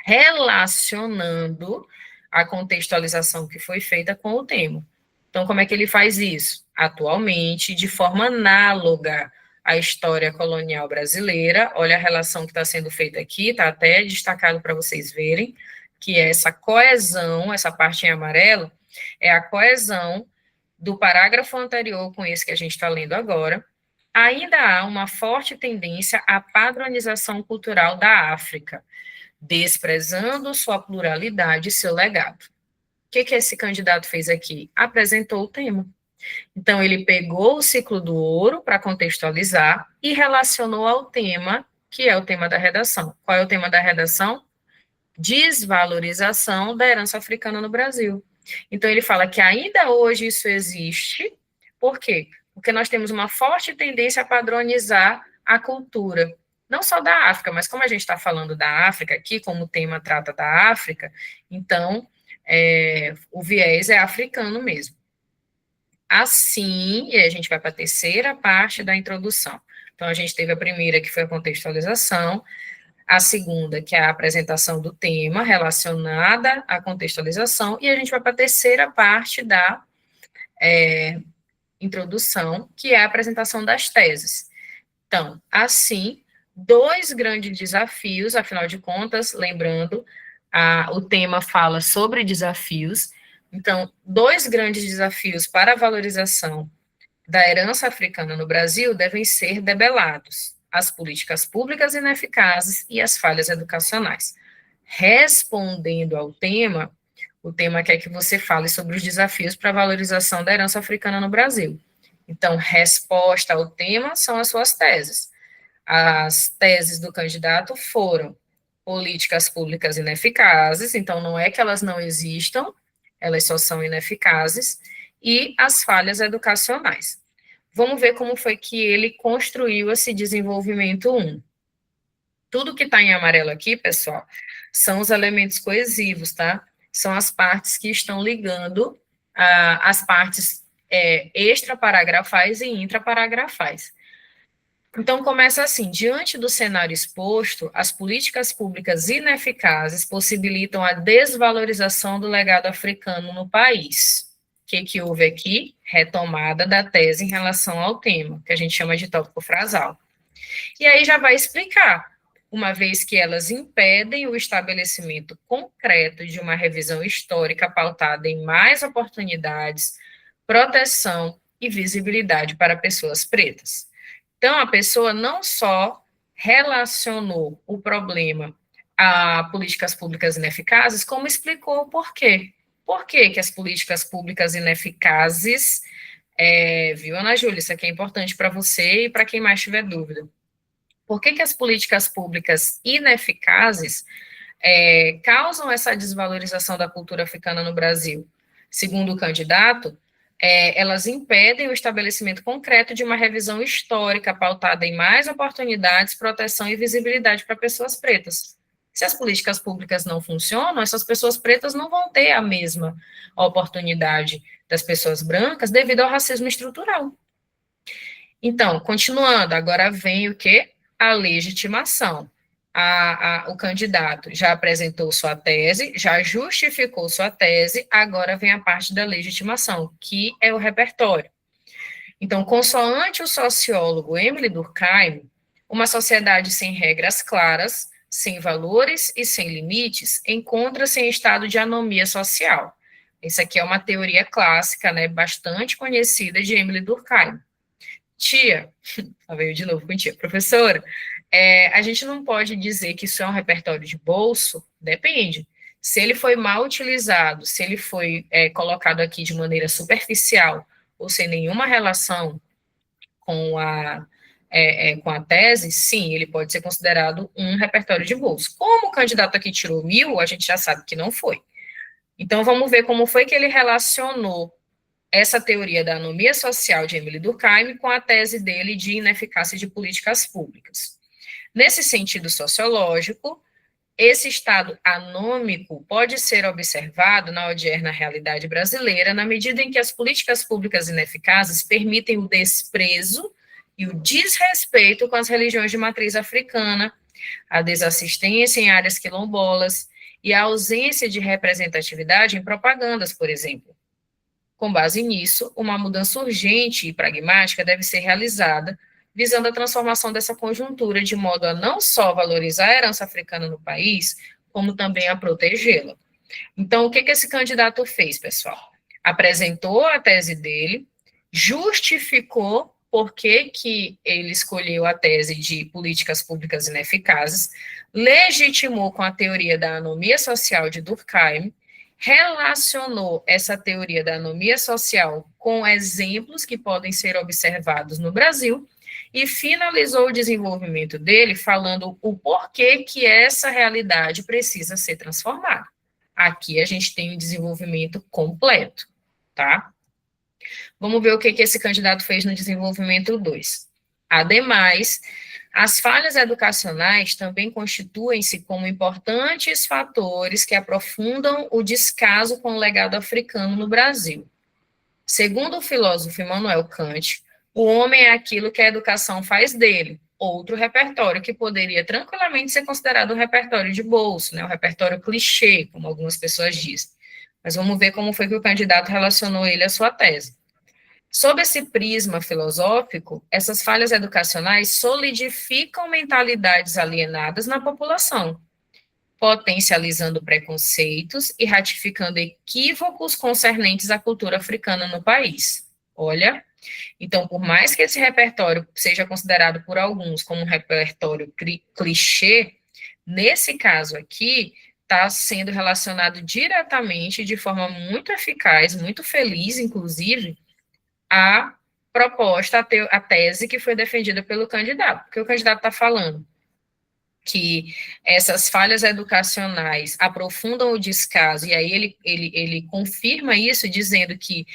A: relacionando a contextualização que foi feita com o tema. Então, como é que ele faz isso? Atualmente, de forma análoga à história colonial brasileira, olha a relação que está sendo feita aqui, está até destacado para vocês verem, que é essa coesão, essa parte em amarelo, é a coesão do parágrafo anterior com esse que a gente está lendo agora. Ainda há uma forte tendência à padronização cultural da África, desprezando sua pluralidade e seu legado. O que esse candidato fez aqui? Apresentou o tema. Então, ele pegou o ciclo do ouro para contextualizar e relacionou ao tema, que é o tema da redação. Qual é o tema da redação? Desvalorização da herança africana no Brasil. Então, ele fala que ainda hoje isso existe. Por quê? Porque nós temos uma forte tendência a padronizar a cultura, não só da África, mas como a gente está falando da África aqui, como o tema trata da África, então o viés é africano mesmo. Assim, e a gente vai para a terceira parte da introdução. Então, a gente teve a primeira, que foi a contextualização, a segunda, que é a apresentação do tema relacionada à contextualização, e a gente vai para a terceira parte da introdução, que é a apresentação das teses. Então, assim, dois grandes desafios, afinal de contas, lembrando, o tema fala sobre desafios. Então, dois grandes desafios para a valorização da herança africana no Brasil devem ser debelados: as políticas públicas ineficazes e as falhas educacionais. Respondendo ao tema, o tema quer que você fale sobre os desafios para a valorização da herança africana no Brasil. Então, resposta ao tema são as suas teses. As teses do candidato foram políticas públicas ineficazes, então não é que elas não existam, elas só são ineficazes, e as falhas educacionais. Vamos ver como foi que ele construiu esse desenvolvimento 1. Tudo que está em amarelo aqui, pessoal, são os elementos coesivos, tá? São as partes que estão ligando as partes extraparagrafais e intraparagrafais. Então, começa assim: diante do cenário exposto, as políticas públicas ineficazes possibilitam a desvalorização do legado africano no país. O que houve aqui? Retomada da tese em relação ao tema, que a gente chama de tópico frasal. E aí já vai explicar, uma vez que elas impedem o estabelecimento concreto de uma revisão histórica pautada em mais oportunidades, proteção e visibilidade para pessoas pretas. Então, a pessoa não só relacionou o problema a políticas públicas ineficazes, como explicou o porquê. Por que as políticas públicas ineficazes, viu, Ana Júlia, isso aqui é importante para você e para quem mais tiver dúvida. Por que as políticas públicas ineficazes causam essa desvalorização da cultura africana no Brasil? Segundo o candidato, elas impedem o estabelecimento concreto de uma revisão histórica pautada em mais oportunidades, proteção e visibilidade para pessoas pretas. Se as políticas públicas não funcionam, essas pessoas pretas não vão ter a mesma oportunidade das pessoas brancas devido ao racismo estrutural. Então, continuando, agora vem o quê? A legitimação. O candidato já apresentou sua tese, já justificou sua tese, agora vem a parte da legitimação, que é o repertório. Então, consoante o sociólogo Emile Durkheim, uma sociedade sem regras claras, sem valores e sem limites, encontra-se em estado de anomia social. Isso aqui é uma teoria clássica, né, bastante conhecida de Emile Durkheim. Tia, veio de novo com tia, professora, a gente não pode dizer que isso é um repertório de bolso, depende. Se ele foi mal utilizado, se ele foi colocado aqui de maneira superficial ou sem nenhuma relação com com a tese, sim, ele pode ser considerado um repertório de bolso. Como o candidato aqui tirou 1.000, a gente já sabe que não foi. Então, vamos ver como foi que ele relacionou essa teoria da anomia social de Emile Durkheim com a tese dele de ineficácia de políticas públicas. Nesse sentido sociológico, esse estado anômico pode ser observado na odierna realidade brasileira na medida em que as políticas públicas ineficazes permitem o desprezo e o desrespeito com as religiões de matriz africana, a desassistência em áreas quilombolas e a ausência de representatividade em propagandas, por exemplo. Com base nisso, uma mudança urgente e pragmática deve ser realizada, visando a transformação dessa conjuntura de modo a não só valorizar a herança africana no país, como também a protegê-la. Então, o que esse candidato fez, pessoal? Apresentou a tese dele, justificou por que ele escolheu a tese de políticas públicas ineficazes, legitimou com a teoria da anomia social de Durkheim, relacionou essa teoria da anomia social com exemplos que podem ser observados no Brasil e finalizou o desenvolvimento dele falando o porquê que essa realidade precisa ser transformada. Aqui a gente tem um desenvolvimento completo, tá? Vamos ver o que esse candidato fez no desenvolvimento 2. Ademais, as falhas educacionais também constituem-se como importantes fatores que aprofundam o descaso com o legado africano no Brasil. Segundo o filósofo Immanuel Kant, o homem é aquilo que a educação faz dele, outro repertório que poderia tranquilamente ser considerado um repertório de bolso, né, um repertório clichê, como algumas pessoas dizem. Mas vamos ver como foi que o candidato relacionou ele à sua tese. Sob esse prisma filosófico, essas falhas educacionais solidificam mentalidades alienadas na população, potencializando preconceitos e ratificando equívocos concernentes à cultura africana no país. Olha, então, por mais que esse repertório seja considerado por alguns como um repertório clichê, nesse caso aqui, está sendo relacionado diretamente, de forma muito eficaz, muito feliz, inclusive, a proposta, a tese que foi defendida pelo candidato, porque o candidato está falando que essas falhas educacionais aprofundam o descaso, e aí ele confirma isso dizendo que,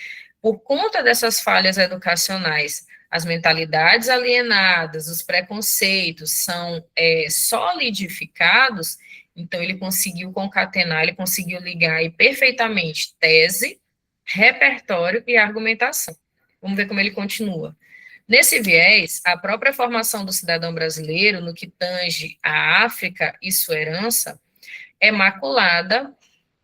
A: por conta dessas falhas educacionais, as mentalidades alienadas, os preconceitos são solidificados, então ele conseguiu concatenar, ele conseguiu ligar aí perfeitamente tese, repertório e argumentação. Vamos ver como ele continua. Nesse viés, a própria formação do cidadão brasileiro, no que tange à África e sua herança, é maculada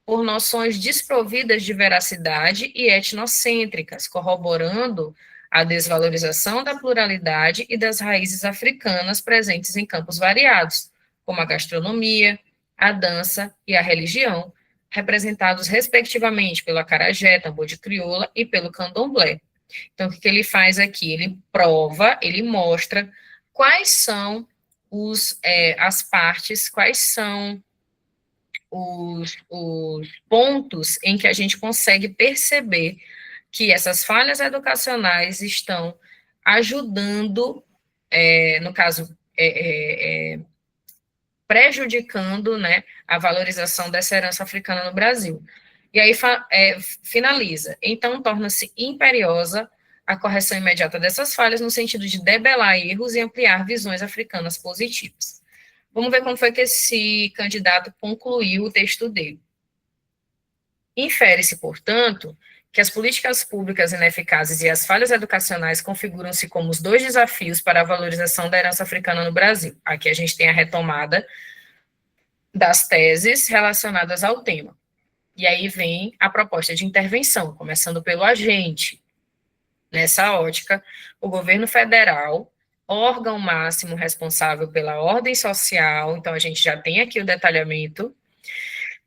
A: por noções desprovidas de veracidade e etnocêntricas, corroborando a desvalorização da pluralidade e das raízes africanas presentes em campos variados, como a gastronomia, a dança e a religião, representados respectivamente pelo acarajé, tambor de crioula e pelo candomblé. Então, o que ele faz aqui? Ele prova, ele mostra quais são as partes, quais são os pontos em que a gente consegue perceber que essas falhas educacionais estão ajudando, no caso, prejudicando, né, a valorização dessa herança africana no Brasil. E aí finaliza. Então, torna-se imperiosa a correção imediata dessas falhas no sentido de debelar erros e ampliar visões africanas positivas. Vamos ver como foi que esse candidato concluiu o texto dele. Infere-se, portanto, que as políticas públicas ineficazes e as falhas educacionais configuram-se como os dois desafios para a valorização da herança africana no Brasil. Aqui a gente tem a retomada das teses relacionadas ao tema. E aí vem a proposta de intervenção, começando pelo agente. Nessa ótica, o governo federal, órgão máximo responsável pela ordem social, então a gente já tem aqui o detalhamento,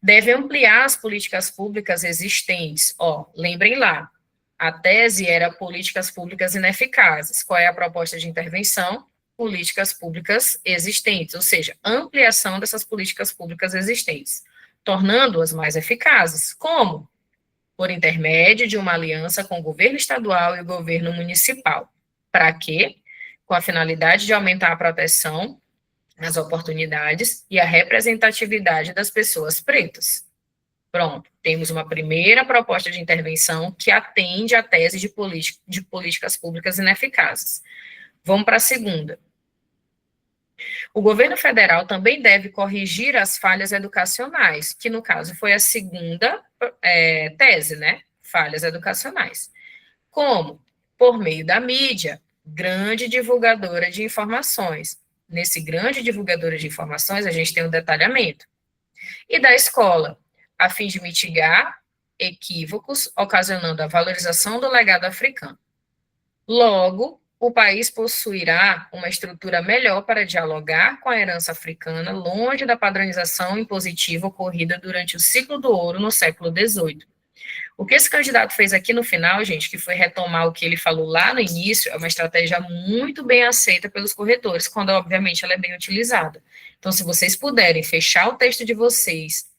A: deve ampliar as políticas públicas existentes. Ó, lembrem lá, a tese era políticas públicas ineficazes. Qual é a proposta de intervenção? Políticas públicas existentes, ou seja, ampliação dessas políticas públicas existentes, tornando-as mais eficazes. Como? Por intermédio de uma aliança com o governo estadual e o governo municipal. Para quê? Com a finalidade de aumentar a proteção, as oportunidades e a representatividade das pessoas pretas. Pronto, temos uma primeira proposta de intervenção que atende à tese de políticas públicas ineficazes. Vamos para a segunda. O governo federal também deve corrigir as falhas educacionais, que no caso foi a segunda tese, né? Falhas educacionais. Como? Por meio da mídia, grande divulgadora de informações. Nesse grande divulgadora de informações, a gente tem o detalhamento. E da escola, a fim de mitigar equívocos, ocasionando a valorização do legado africano. Logo, o país possuirá uma estrutura melhor para dialogar com a herança africana, longe da padronização impositiva ocorrida durante o ciclo do ouro no século XVIII. O que esse candidato fez aqui no final, gente, que foi retomar o que ele falou lá no início, é uma estratégia muito bem aceita pelos corretores, quando, obviamente, ela é bem utilizada. Então, se vocês puderem fechar o texto de vocês,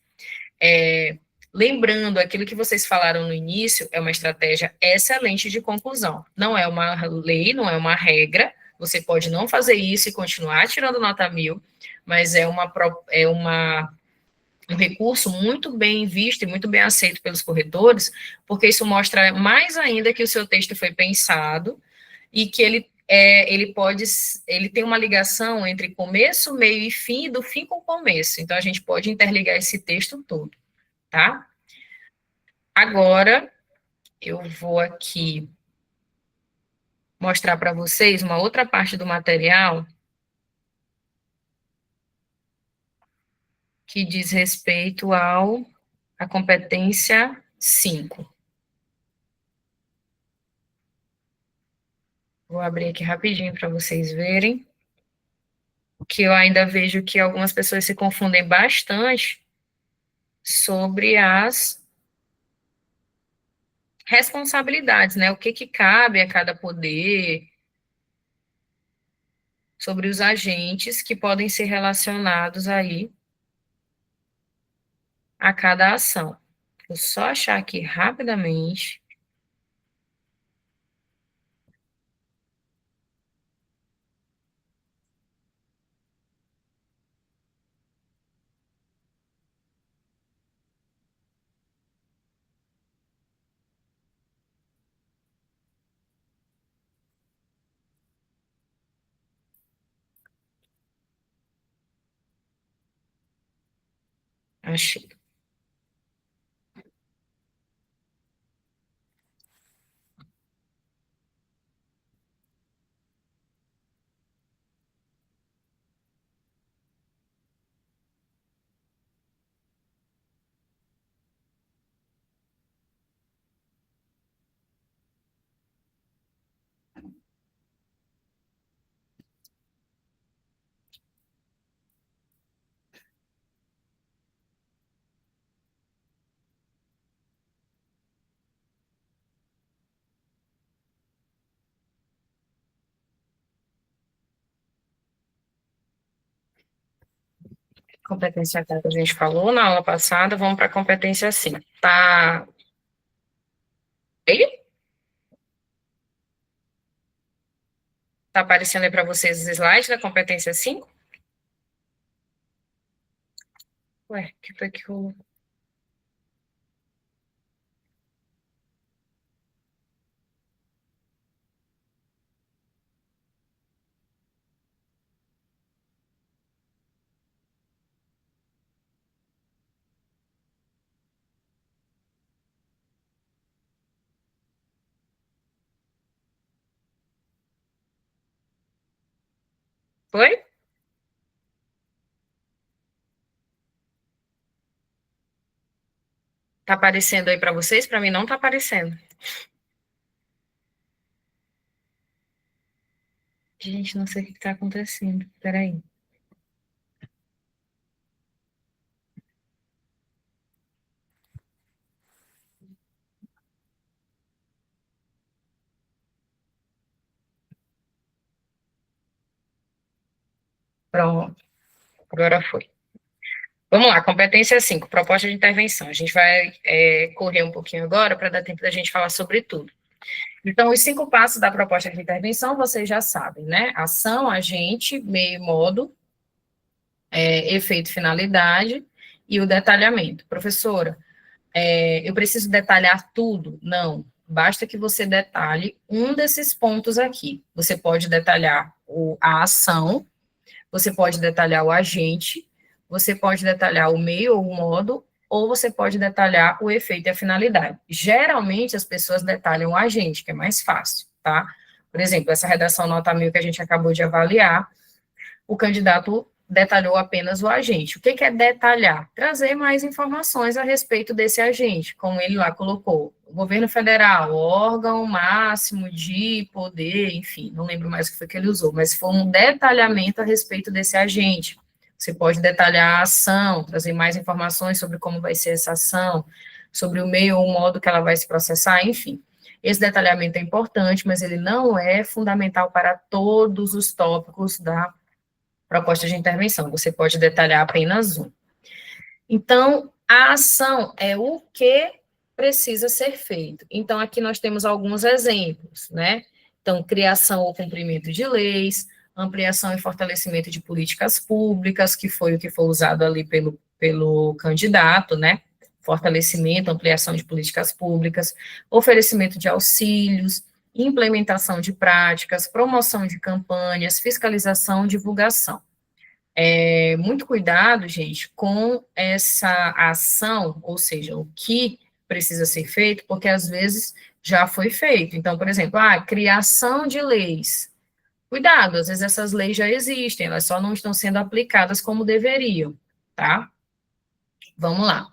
A: lembrando aquilo que vocês falaram no início, é uma estratégia excelente de conclusão. Não é uma lei, não é uma regra, você pode não fazer isso e continuar tirando nota 1000, mas um recurso muito bem visto e muito bem aceito pelos corretores, porque isso mostra mais ainda que o seu texto foi pensado e que ele tem uma ligação entre começo, meio e fim, e do fim com o começo. Então, a gente pode interligar esse texto todo, tá? Agora, eu vou aqui mostrar para vocês uma outra parte do material que diz respeito à competência 5. Vou abrir aqui rapidinho para vocês verem, que eu ainda vejo que algumas pessoas se confundem bastante sobre as responsabilidades, né? O que cabe a cada poder, sobre os agentes que podem ser relacionados aí a cada ação. Vou só achar aqui rapidamente. Achei. Competência que a gente falou na aula passada, vamos para a competência 5. Tá aí? Tá aparecendo aí para vocês os slides da competência 5? Ué, que foi que eu... Foi? Tá aparecendo aí para vocês? Para mim não tá aparecendo. Gente, não sei o que está acontecendo. Peraí. Pronto, agora foi. Vamos lá, competência 5, proposta de intervenção. A gente vai correr um pouquinho agora para dar tempo da gente falar sobre tudo. Então, os 5 passos da proposta de intervenção vocês já sabem, né? Ação, agente, meio e modo, efeito, finalidade e o detalhamento. Professora, eu preciso detalhar tudo? Não. Basta que você detalhe um desses pontos aqui. Você pode detalhar a ação, você pode detalhar o agente, você pode detalhar o meio ou o modo, ou você pode detalhar o efeito e a finalidade. Geralmente, as pessoas detalham o agente, que é mais fácil, tá? Por exemplo, essa redação nota 1000 que a gente acabou de avaliar, o candidato detalhou apenas o agente. O que é detalhar? Trazer mais informações a respeito desse agente, como ele lá colocou. O governo federal, órgão máximo de poder, enfim, não lembro mais o que foi que ele usou, mas foi um detalhamento a respeito desse agente. Você pode detalhar a ação, trazer mais informações sobre como vai ser essa ação, sobre o meio ou o modo que ela vai se processar, enfim. Esse detalhamento é importante, mas ele não é fundamental para todos os tópicos da proposta de intervenção, você pode detalhar apenas um. Então, a ação é o que precisa ser feito. Então, aqui nós temos alguns exemplos, né? Então, criação ou cumprimento de leis, ampliação e fortalecimento de políticas públicas, que foi o que foi usado ali pelo candidato, né? Fortalecimento, ampliação de políticas públicas, oferecimento de auxílios, implementação de práticas, promoção de campanhas, fiscalização, divulgação. Muito cuidado, gente, com essa ação, ou seja, o que precisa ser feito, porque às vezes já foi feito. Então, por exemplo, criação de leis. Cuidado, às vezes essas leis já existem, elas só não estão sendo aplicadas como deveriam, tá? Vamos lá.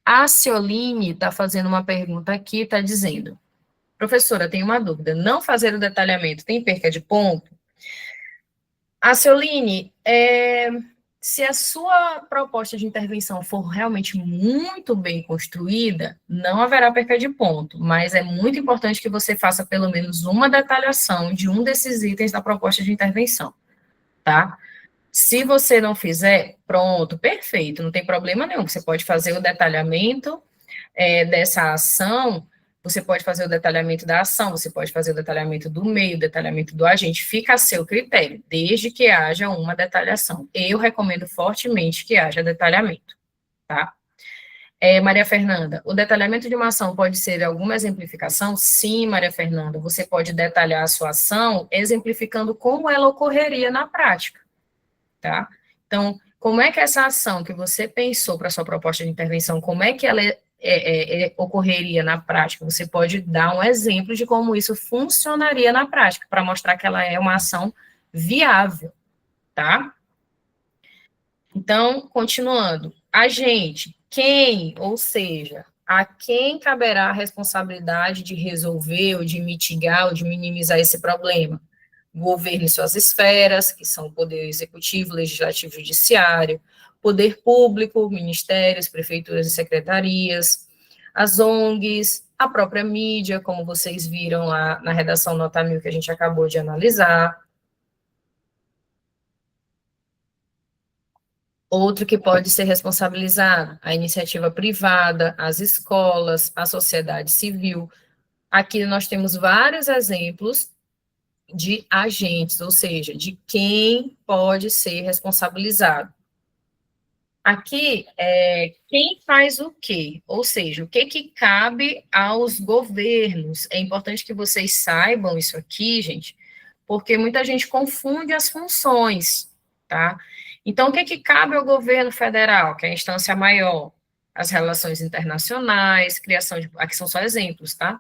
A: A Cioline está fazendo uma pergunta aqui, está dizendo, professora, tenho uma dúvida, não fazer o detalhamento tem perca de ponto? A Cioline, se a sua proposta de intervenção for realmente muito bem construída, não haverá perca de ponto, mas é muito importante que você faça pelo menos uma detalhação de um desses itens da proposta de intervenção, tá? Se você não fizer, pronto, perfeito, não tem problema nenhum, você pode fazer o detalhamento dessa ação, você pode fazer o detalhamento da ação, você pode fazer o detalhamento do meio, o detalhamento do agente, fica a seu critério, desde que haja uma detalhação. Eu recomendo fortemente que haja detalhamento, tá? Maria Fernanda, o detalhamento de uma ação pode ser alguma exemplificação? Sim, Maria Fernanda, você pode detalhar a sua ação exemplificando como ela ocorreria na prática, tá? Então, como é que essa ação que você pensou para sua proposta de intervenção, como é que ela ocorreria na prática? Você pode dar um exemplo de como isso funcionaria na prática, para mostrar que ela é uma ação viável, tá? Então, continuando, quem, ou seja, a quem caberá a responsabilidade de resolver, ou de mitigar, ou de minimizar esse problema? Governo e suas esferas, que são o poder executivo, legislativo e judiciário, poder público, ministérios, prefeituras e secretarias, as ONGs, a própria mídia, como vocês viram lá na redação nota 1000 que a gente acabou de analisar. Outro que pode ser responsabilizado, a iniciativa privada, as escolas, a sociedade civil. Aqui nós temos vários exemplos de agentes, ou seja, de quem pode ser responsabilizado. Aqui, quem faz o quê? Ou seja, o que cabe aos governos? É importante que vocês saibam isso aqui, gente, porque muita gente confunde as funções, tá? Então, o que cabe ao governo federal, que é a instância maior? as relações internacionais, criação de, aqui são só exemplos, tá?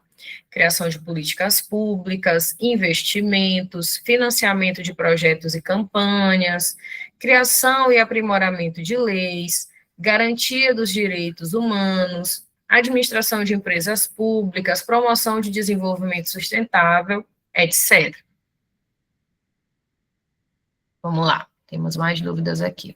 A: Criação de políticas públicas, investimentos, financiamento de projetos e campanhas, criação e aprimoramento de leis, garantia dos direitos humanos, administração de empresas públicas, promoção de desenvolvimento sustentável, etc. Vamos lá, temos mais dúvidas aqui.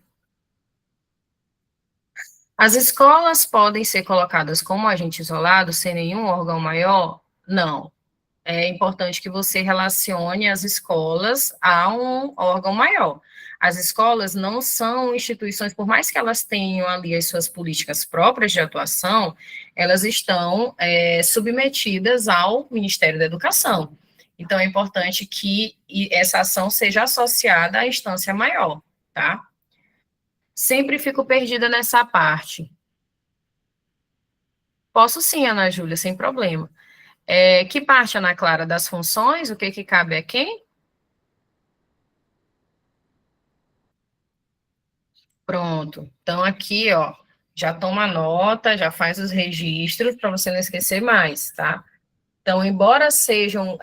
A: As escolas podem ser colocadas como agente isolado sem nenhum órgão maior? Não. É importante que você relacione as escolas a um órgão maior. As escolas não são instituições, por mais que elas tenham ali as suas políticas próprias de atuação, elas estão submetidas ao Ministério da Educação. Então, é importante que essa ação seja associada à instância maior, tá? Sempre fico perdida nessa parte. Posso sim, Ana Júlia, sem problema. Que parte, Ana Clara, das funções? O que cabe a quem? Pronto. Então, aqui, ó, já toma nota, já faz os registros para você não esquecer mais, tá? Então, embora sejam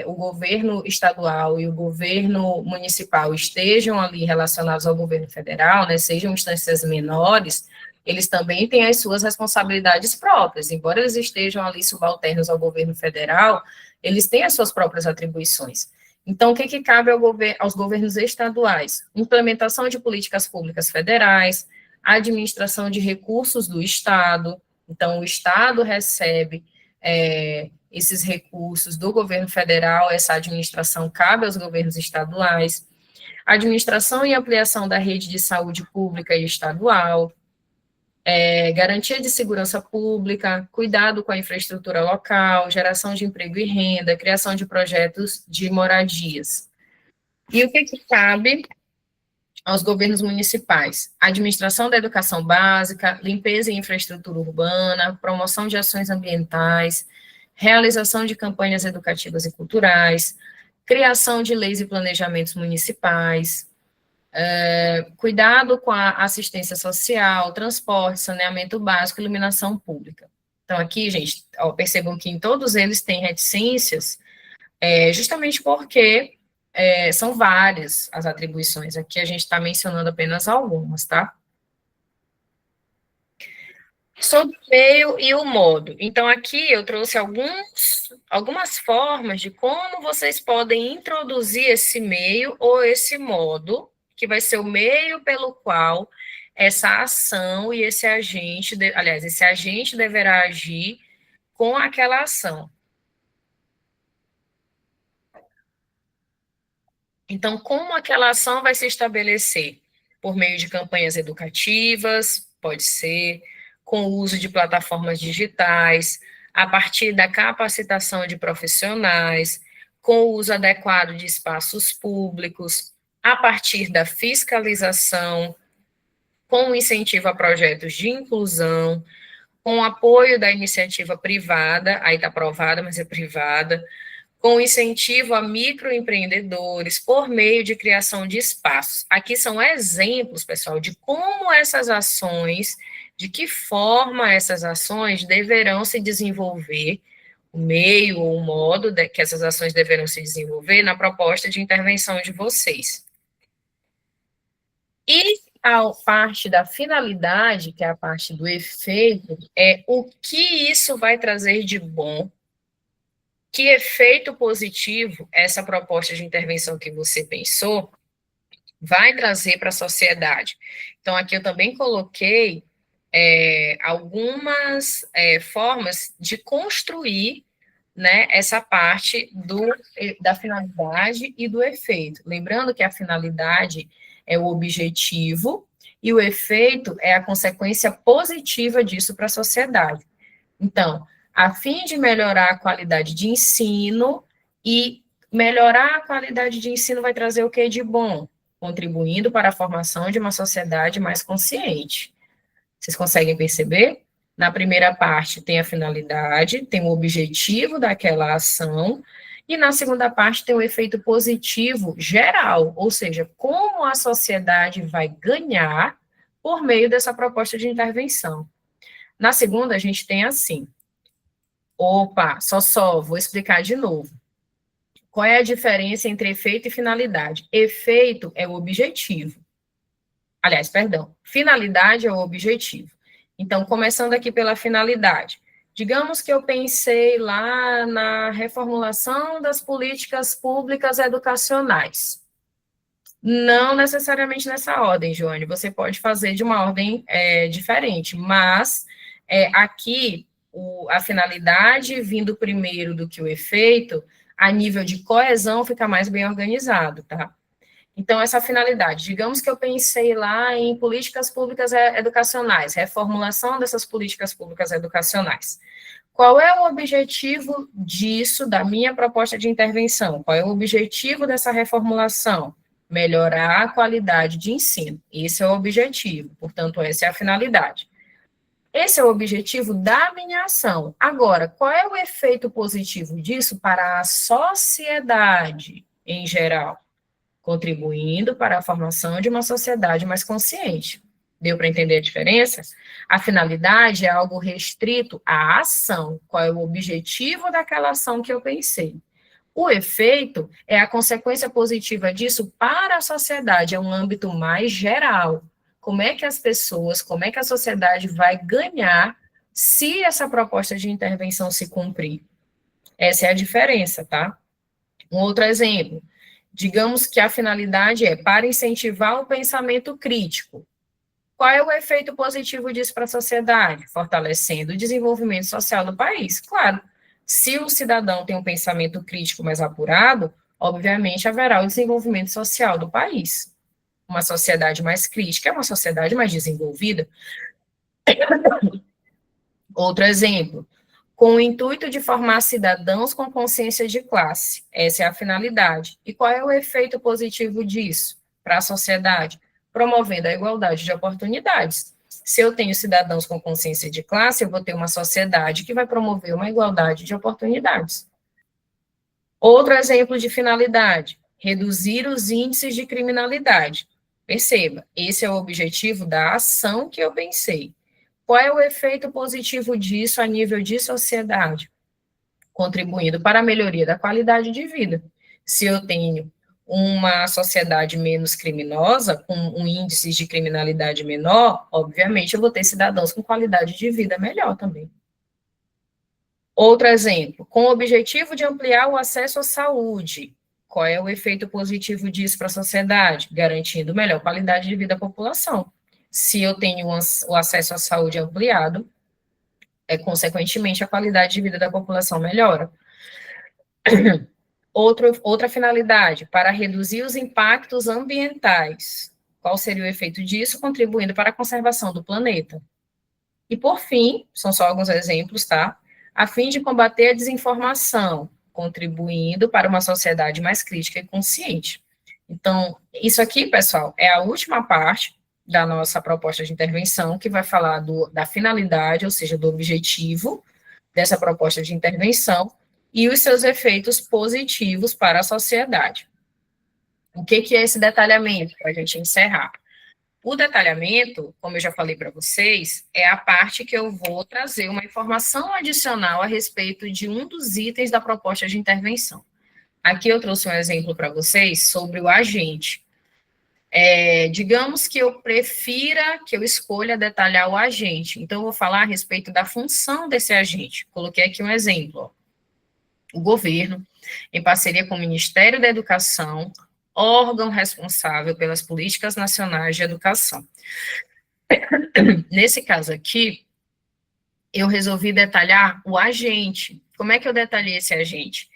A: o governo estadual e o governo municipal estejam ali relacionados ao governo federal, né, sejam instâncias menores, eles também têm as suas responsabilidades próprias. Embora eles estejam ali subalternos ao governo federal, eles têm as suas próprias atribuições. Então, o que cabe aos governos estaduais? Implementação de políticas públicas federais, administração de recursos do Estado. Então, o Estado recebe esses recursos do governo federal, essa administração cabe aos governos estaduais, administração e ampliação da rede de saúde pública e estadual, garantia de segurança pública, cuidado com a infraestrutura local, geração de emprego e renda, criação de projetos de moradias. E o que cabe aos governos municipais? Administração da educação básica, limpeza e infraestrutura urbana, promoção de ações ambientais, realização de campanhas educativas e culturais, criação de leis e planejamentos municipais, cuidado com a assistência social, transporte, saneamento básico, iluminação pública. Então, aqui, gente, percebam que em todos eles tem reticências, justamente porque são várias as atribuições. Aqui a gente está mencionando apenas algumas, tá? Sobre o meio e o modo. Então, aqui eu trouxe algumas formas de como vocês podem introduzir esse meio ou esse modo, que vai ser o meio pelo qual essa ação e esse agente, esse agente deverá agir com aquela ação. Então, como aquela ação vai se estabelecer? Por meio de campanhas educativas, pode ser, com o uso de plataformas digitais, a partir da capacitação de profissionais, com o uso adequado de espaços públicos, a partir da fiscalização, com o incentivo a projetos de inclusão, com o apoio da iniciativa privada, aí está aprovada, mas é privada, com incentivo a microempreendedores por meio de criação de espaços. Aqui são exemplos, pessoal, de como essas ações, de que forma essas ações deverão se desenvolver, o meio ou o modo que essas ações deverão se desenvolver na proposta de intervenção de vocês. E a parte da finalidade, que é a parte do efeito, é o que isso vai trazer de bom, que efeito positivo essa proposta de intervenção que você pensou vai trazer para a sociedade. Então, aqui eu também coloquei algumas formas de construir, né, essa parte da finalidade e do efeito. Lembrando que a finalidade é o objetivo e o efeito é a consequência positiva disso para a sociedade. Então, a fim de melhorar a qualidade de ensino, e melhorar a qualidade de ensino vai trazer o que de bom? Contribuindo para a formação de uma sociedade mais consciente. Vocês conseguem perceber? Na primeira parte tem a finalidade, tem o objetivo daquela ação, e na segunda parte tem o efeito positivo geral, ou seja, como a sociedade vai ganhar por meio dessa proposta de intervenção. Na segunda, a gente tem assim. Opa, só, vou explicar de novo. Qual é a diferença entre efeito e finalidade? Efeito é o objetivo. Aliás, perdão, finalidade é o objetivo. Então, começando aqui pela finalidade. Digamos que eu pensei lá na reformulação das políticas públicas educacionais. Não necessariamente nessa ordem, Joane, você pode fazer de uma ordem diferente, mas aqui a finalidade vindo primeiro do que o efeito, a nível de coesão fica mais bem organizado, tá? Então, essa finalidade, digamos que eu pensei lá em políticas públicas educacionais, reformulação dessas políticas públicas educacionais. Qual é o objetivo disso, da minha proposta de intervenção? Qual é o objetivo dessa reformulação? Melhorar a qualidade de ensino. Esse é o objetivo, portanto, essa é a finalidade. Esse é o objetivo da minha ação. Agora, qual é o efeito positivo disso para a sociedade em geral? Contribuindo para a formação de uma sociedade mais consciente. Deu para entender a diferença? A finalidade é algo restrito à ação. Qual é o objetivo daquela ação que eu pensei? O efeito é a consequência positiva disso para a sociedade, é um âmbito mais geral. Como é que as pessoas, como é que a sociedade vai ganhar se essa proposta de intervenção se cumprir? Essa é a diferença, tá? Um outro exemplo. Digamos que a finalidade é para incentivar o pensamento crítico. Qual é o efeito positivo disso para a sociedade? Fortalecendo o desenvolvimento social do país. Claro, se o cidadão tem um pensamento crítico mais apurado, obviamente haverá o desenvolvimento social do país. Uma sociedade mais crítica é uma sociedade mais desenvolvida. Outro exemplo, com o intuito de formar cidadãos com consciência de classe. Essa é a finalidade. E qual é o efeito positivo disso para a sociedade? Promovendo a igualdade de oportunidades. Se eu tenho cidadãos com consciência de classe, eu vou ter uma sociedade que vai promover uma igualdade de oportunidades. Outro exemplo de finalidade, reduzir os índices de criminalidade. Perceba, esse é o objetivo da ação que eu pensei. Qual é o efeito positivo disso a nível de sociedade? Contribuindo para a melhoria da qualidade de vida. Se eu tenho uma sociedade menos criminosa, com um índice de criminalidade menor, obviamente eu vou ter cidadãos com qualidade de vida melhor também. Outro exemplo, com o objetivo de ampliar o acesso à saúde. Qual é o efeito positivo disso para a sociedade? Garantindo melhor qualidade de vida da população. Se eu tenho o acesso à saúde ampliado, consequentemente, a qualidade de vida da população melhora. Outra finalidade, para reduzir os impactos ambientais. Qual seria o efeito disso? Contribuindo para a conservação do planeta. E, por fim, são só alguns exemplos, tá? A fim de combater a desinformação, contribuindo para uma sociedade mais crítica e consciente. Então, isso aqui, pessoal, é a última parte da nossa proposta de intervenção, que vai falar da finalidade, ou seja, do objetivo dessa proposta de intervenção e os seus efeitos positivos para a sociedade. O que é esse detalhamento, para a gente encerrar? O detalhamento, como eu já falei para vocês, é a parte que eu vou trazer uma informação adicional a respeito de um dos itens da proposta de intervenção. Aqui eu trouxe um exemplo para vocês sobre o agente. Digamos que eu prefira, que eu escolha detalhar o agente. Então, eu vou falar a respeito da função desse agente. Coloquei aqui um exemplo. Ó. O governo, em parceria com o Ministério da Educação, órgão responsável pelas políticas nacionais de educação. Nesse caso aqui, eu resolvi detalhar o agente. Como é que eu detalhei esse agente?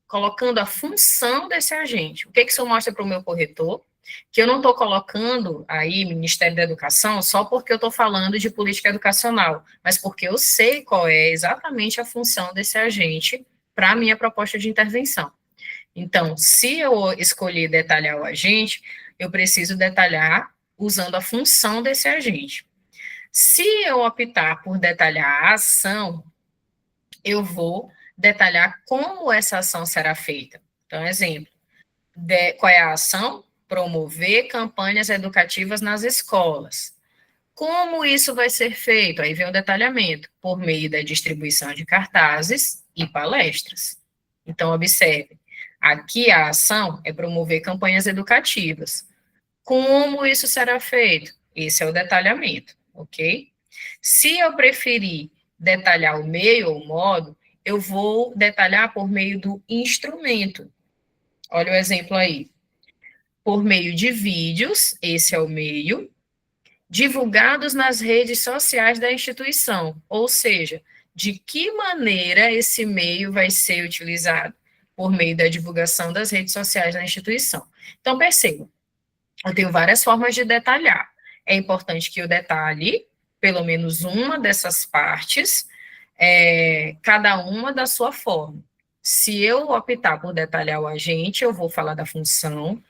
A: Colocando a função desse agente. O que isso mostra para o meu corretor? Que eu não estou colocando aí Ministério da Educação só porque eu estou falando de política educacional, mas porque eu sei qual é exatamente a função desse agente para a minha proposta de intervenção. Então, se eu escolher detalhar o agente, eu preciso detalhar usando a função desse agente. Se eu optar por detalhar a ação, eu vou detalhar como essa ação será feita. Então, exemplo, qual é a ação? Promover campanhas educativas nas escolas. Como isso vai ser feito? Aí vem o detalhamento, por meio da distribuição de cartazes e palestras. Então, observe, aqui a ação é promover campanhas educativas. Como isso será feito? Esse é o detalhamento, ok? Se eu preferir detalhar o meio ou o modo, eu vou detalhar por meio do instrumento. Olha o exemplo aí. Por meio de vídeos, esse é o meio, divulgados nas redes sociais da instituição, ou seja, de que maneira esse meio vai ser utilizado? Por meio da divulgação das redes sociais da instituição. Então, perceba, eu tenho várias formas de detalhar. É importante que eu detalhe pelo menos uma dessas partes, cada uma da sua forma. Se eu optar por detalhar o agente, eu vou falar da função.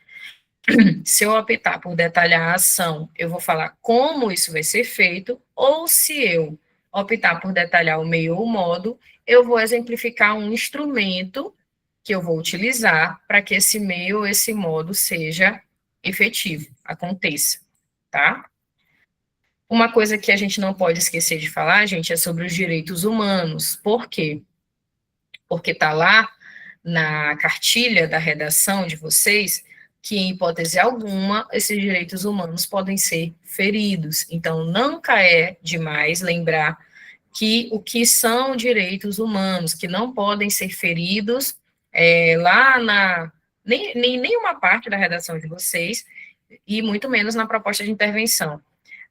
A: Se eu optar por detalhar a ação, eu vou falar como isso vai ser feito, ou se eu optar por detalhar o meio ou o modo, eu vou exemplificar um instrumento que eu vou utilizar para que esse meio ou esse modo seja efetivo, aconteça, tá? Uma coisa que a gente não pode esquecer de falar, gente, é sobre os direitos humanos. Por quê? Porque está lá na cartilha da redação de vocês que, em hipótese alguma, esses direitos humanos podem ser feridos. Então, nunca é demais lembrar que o que são direitos humanos, que não podem ser feridos lá na. Nenhuma parte da redação de vocês, e muito menos na proposta de intervenção.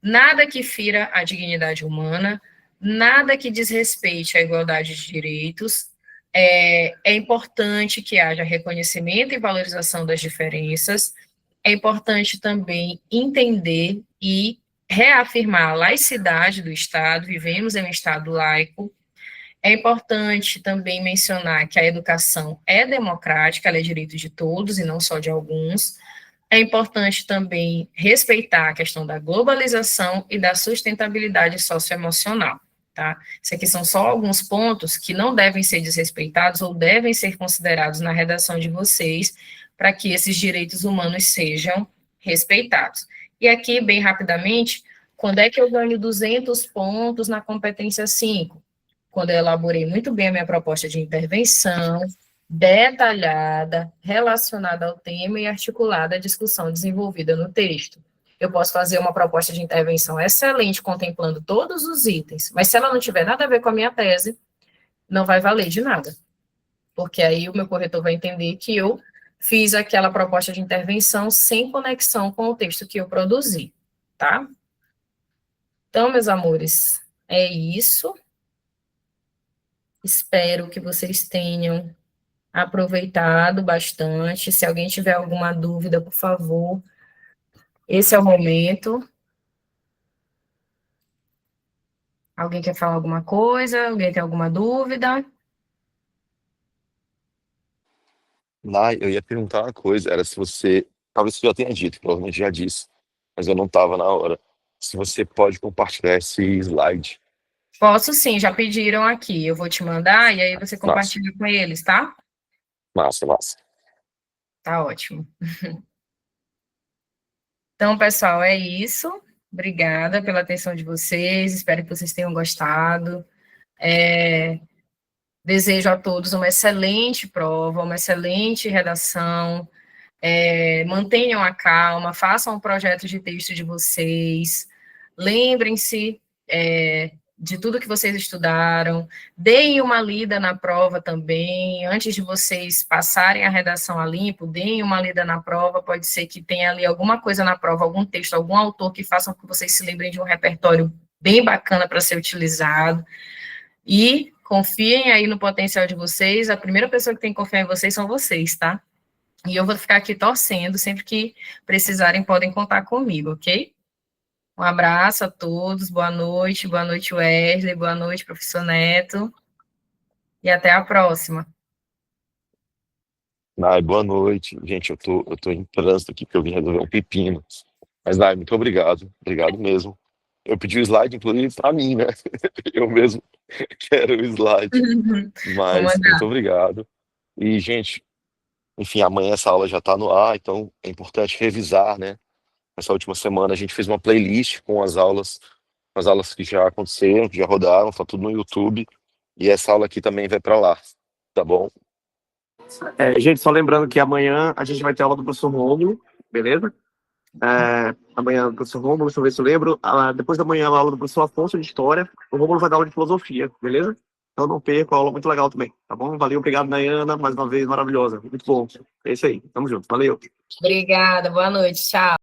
A: Nada que fira a dignidade humana, nada que desrespeite a igualdade de direitos. É importante que haja reconhecimento e valorização das diferenças. É importante também entender e reafirmar a laicidade do Estado, vivemos em um Estado laico. É importante também mencionar que a educação é democrática, ela é direito de todos e não só de alguns. É importante também respeitar a questão da globalização e da sustentabilidade socioemocional, tá? Isso aqui são só alguns pontos que não devem ser desrespeitados ou devem ser considerados na redação de vocês para que esses direitos humanos sejam respeitados. E aqui, bem rapidamente, quando é que eu ganho 200 pontos na competência 5? Quando eu elaborei muito bem a minha proposta de intervenção, detalhada, relacionada ao tema e articulada à discussão desenvolvida no texto. Eu posso fazer uma proposta de intervenção excelente, contemplando todos os itens, mas se ela não tiver nada a ver com a minha tese, não vai valer de nada, porque aí o meu corretor vai entender que eu fiz aquela proposta de intervenção sem conexão com o texto que eu produzi, tá? Então, meus amores, é isso. Espero que vocês tenham aproveitado bastante. Se alguém tiver alguma dúvida, por favor, esse é o momento. Alguém quer falar alguma coisa? Alguém tem alguma dúvida?
B: Lá, eu ia perguntar uma coisa, era se você, talvez você já tenha dito, provavelmente já disse, mas eu não estava na hora. Se você pode compartilhar esse slide.
A: Posso sim, já pediram aqui. Eu vou te mandar e aí você
B: Massa,
A: compartilha com eles, tá?
B: massa, massa.
A: Tá ótimo. Então, pessoal, é isso. Obrigada pela atenção de vocês. Espero que vocês tenham gostado. Desejo a todos uma excelente prova, uma excelente redação. Mantenham a calma, façam o projeto de texto de vocês, lembrem-se de tudo que vocês estudaram, deem uma lida na prova também, antes de vocês passarem a redação a limpo, deem uma lida na prova, pode ser que tenha ali alguma coisa na prova, algum texto, algum autor que façam com que vocês se lembrem de um repertório bem bacana para ser utilizado, e confiem aí no potencial de vocês, a primeira pessoa que tem que confiar em vocês são vocês, tá? E eu vou ficar aqui torcendo, sempre que precisarem podem contar comigo, ok? Um abraço a todos, boa noite Wesley, boa noite, professor Neto, e até a próxima.
B: Nai, boa noite. Gente, eu tô em trânsito aqui porque eu vim resolver um pepino. Mas, Nai, muito obrigado. Obrigado mesmo. Eu pedi o slide, inclusive, para mim, né? Eu mesmo quero o slide.
A: Vou
B: Mas,
A: mandar.
B: muito obrigado. E, gente, enfim, amanhã essa aula já está no ar, então é importante revisar, né? essa última semana a gente fez uma playlist com as aulas que já aconteceram, que já rodaram, tá tudo no YouTube. E essa aula aqui também vai para lá, tá bom?
C: Gente, só lembrando que amanhã a gente vai ter aula do professor Rômulo, beleza? Amanhã do professor Rômulo, deixa eu ver se eu lembro. Depois da manhã, a aula do professor Afonso de História. O Rômulo vai dar aula de Filosofia, beleza? Então não perca, a aula muito legal também, tá bom? Valeu, obrigado, Nayana, mais uma vez, maravilhosa. Muito bom. É isso aí, tamo junto, valeu.
A: Obrigada, boa noite, tchau.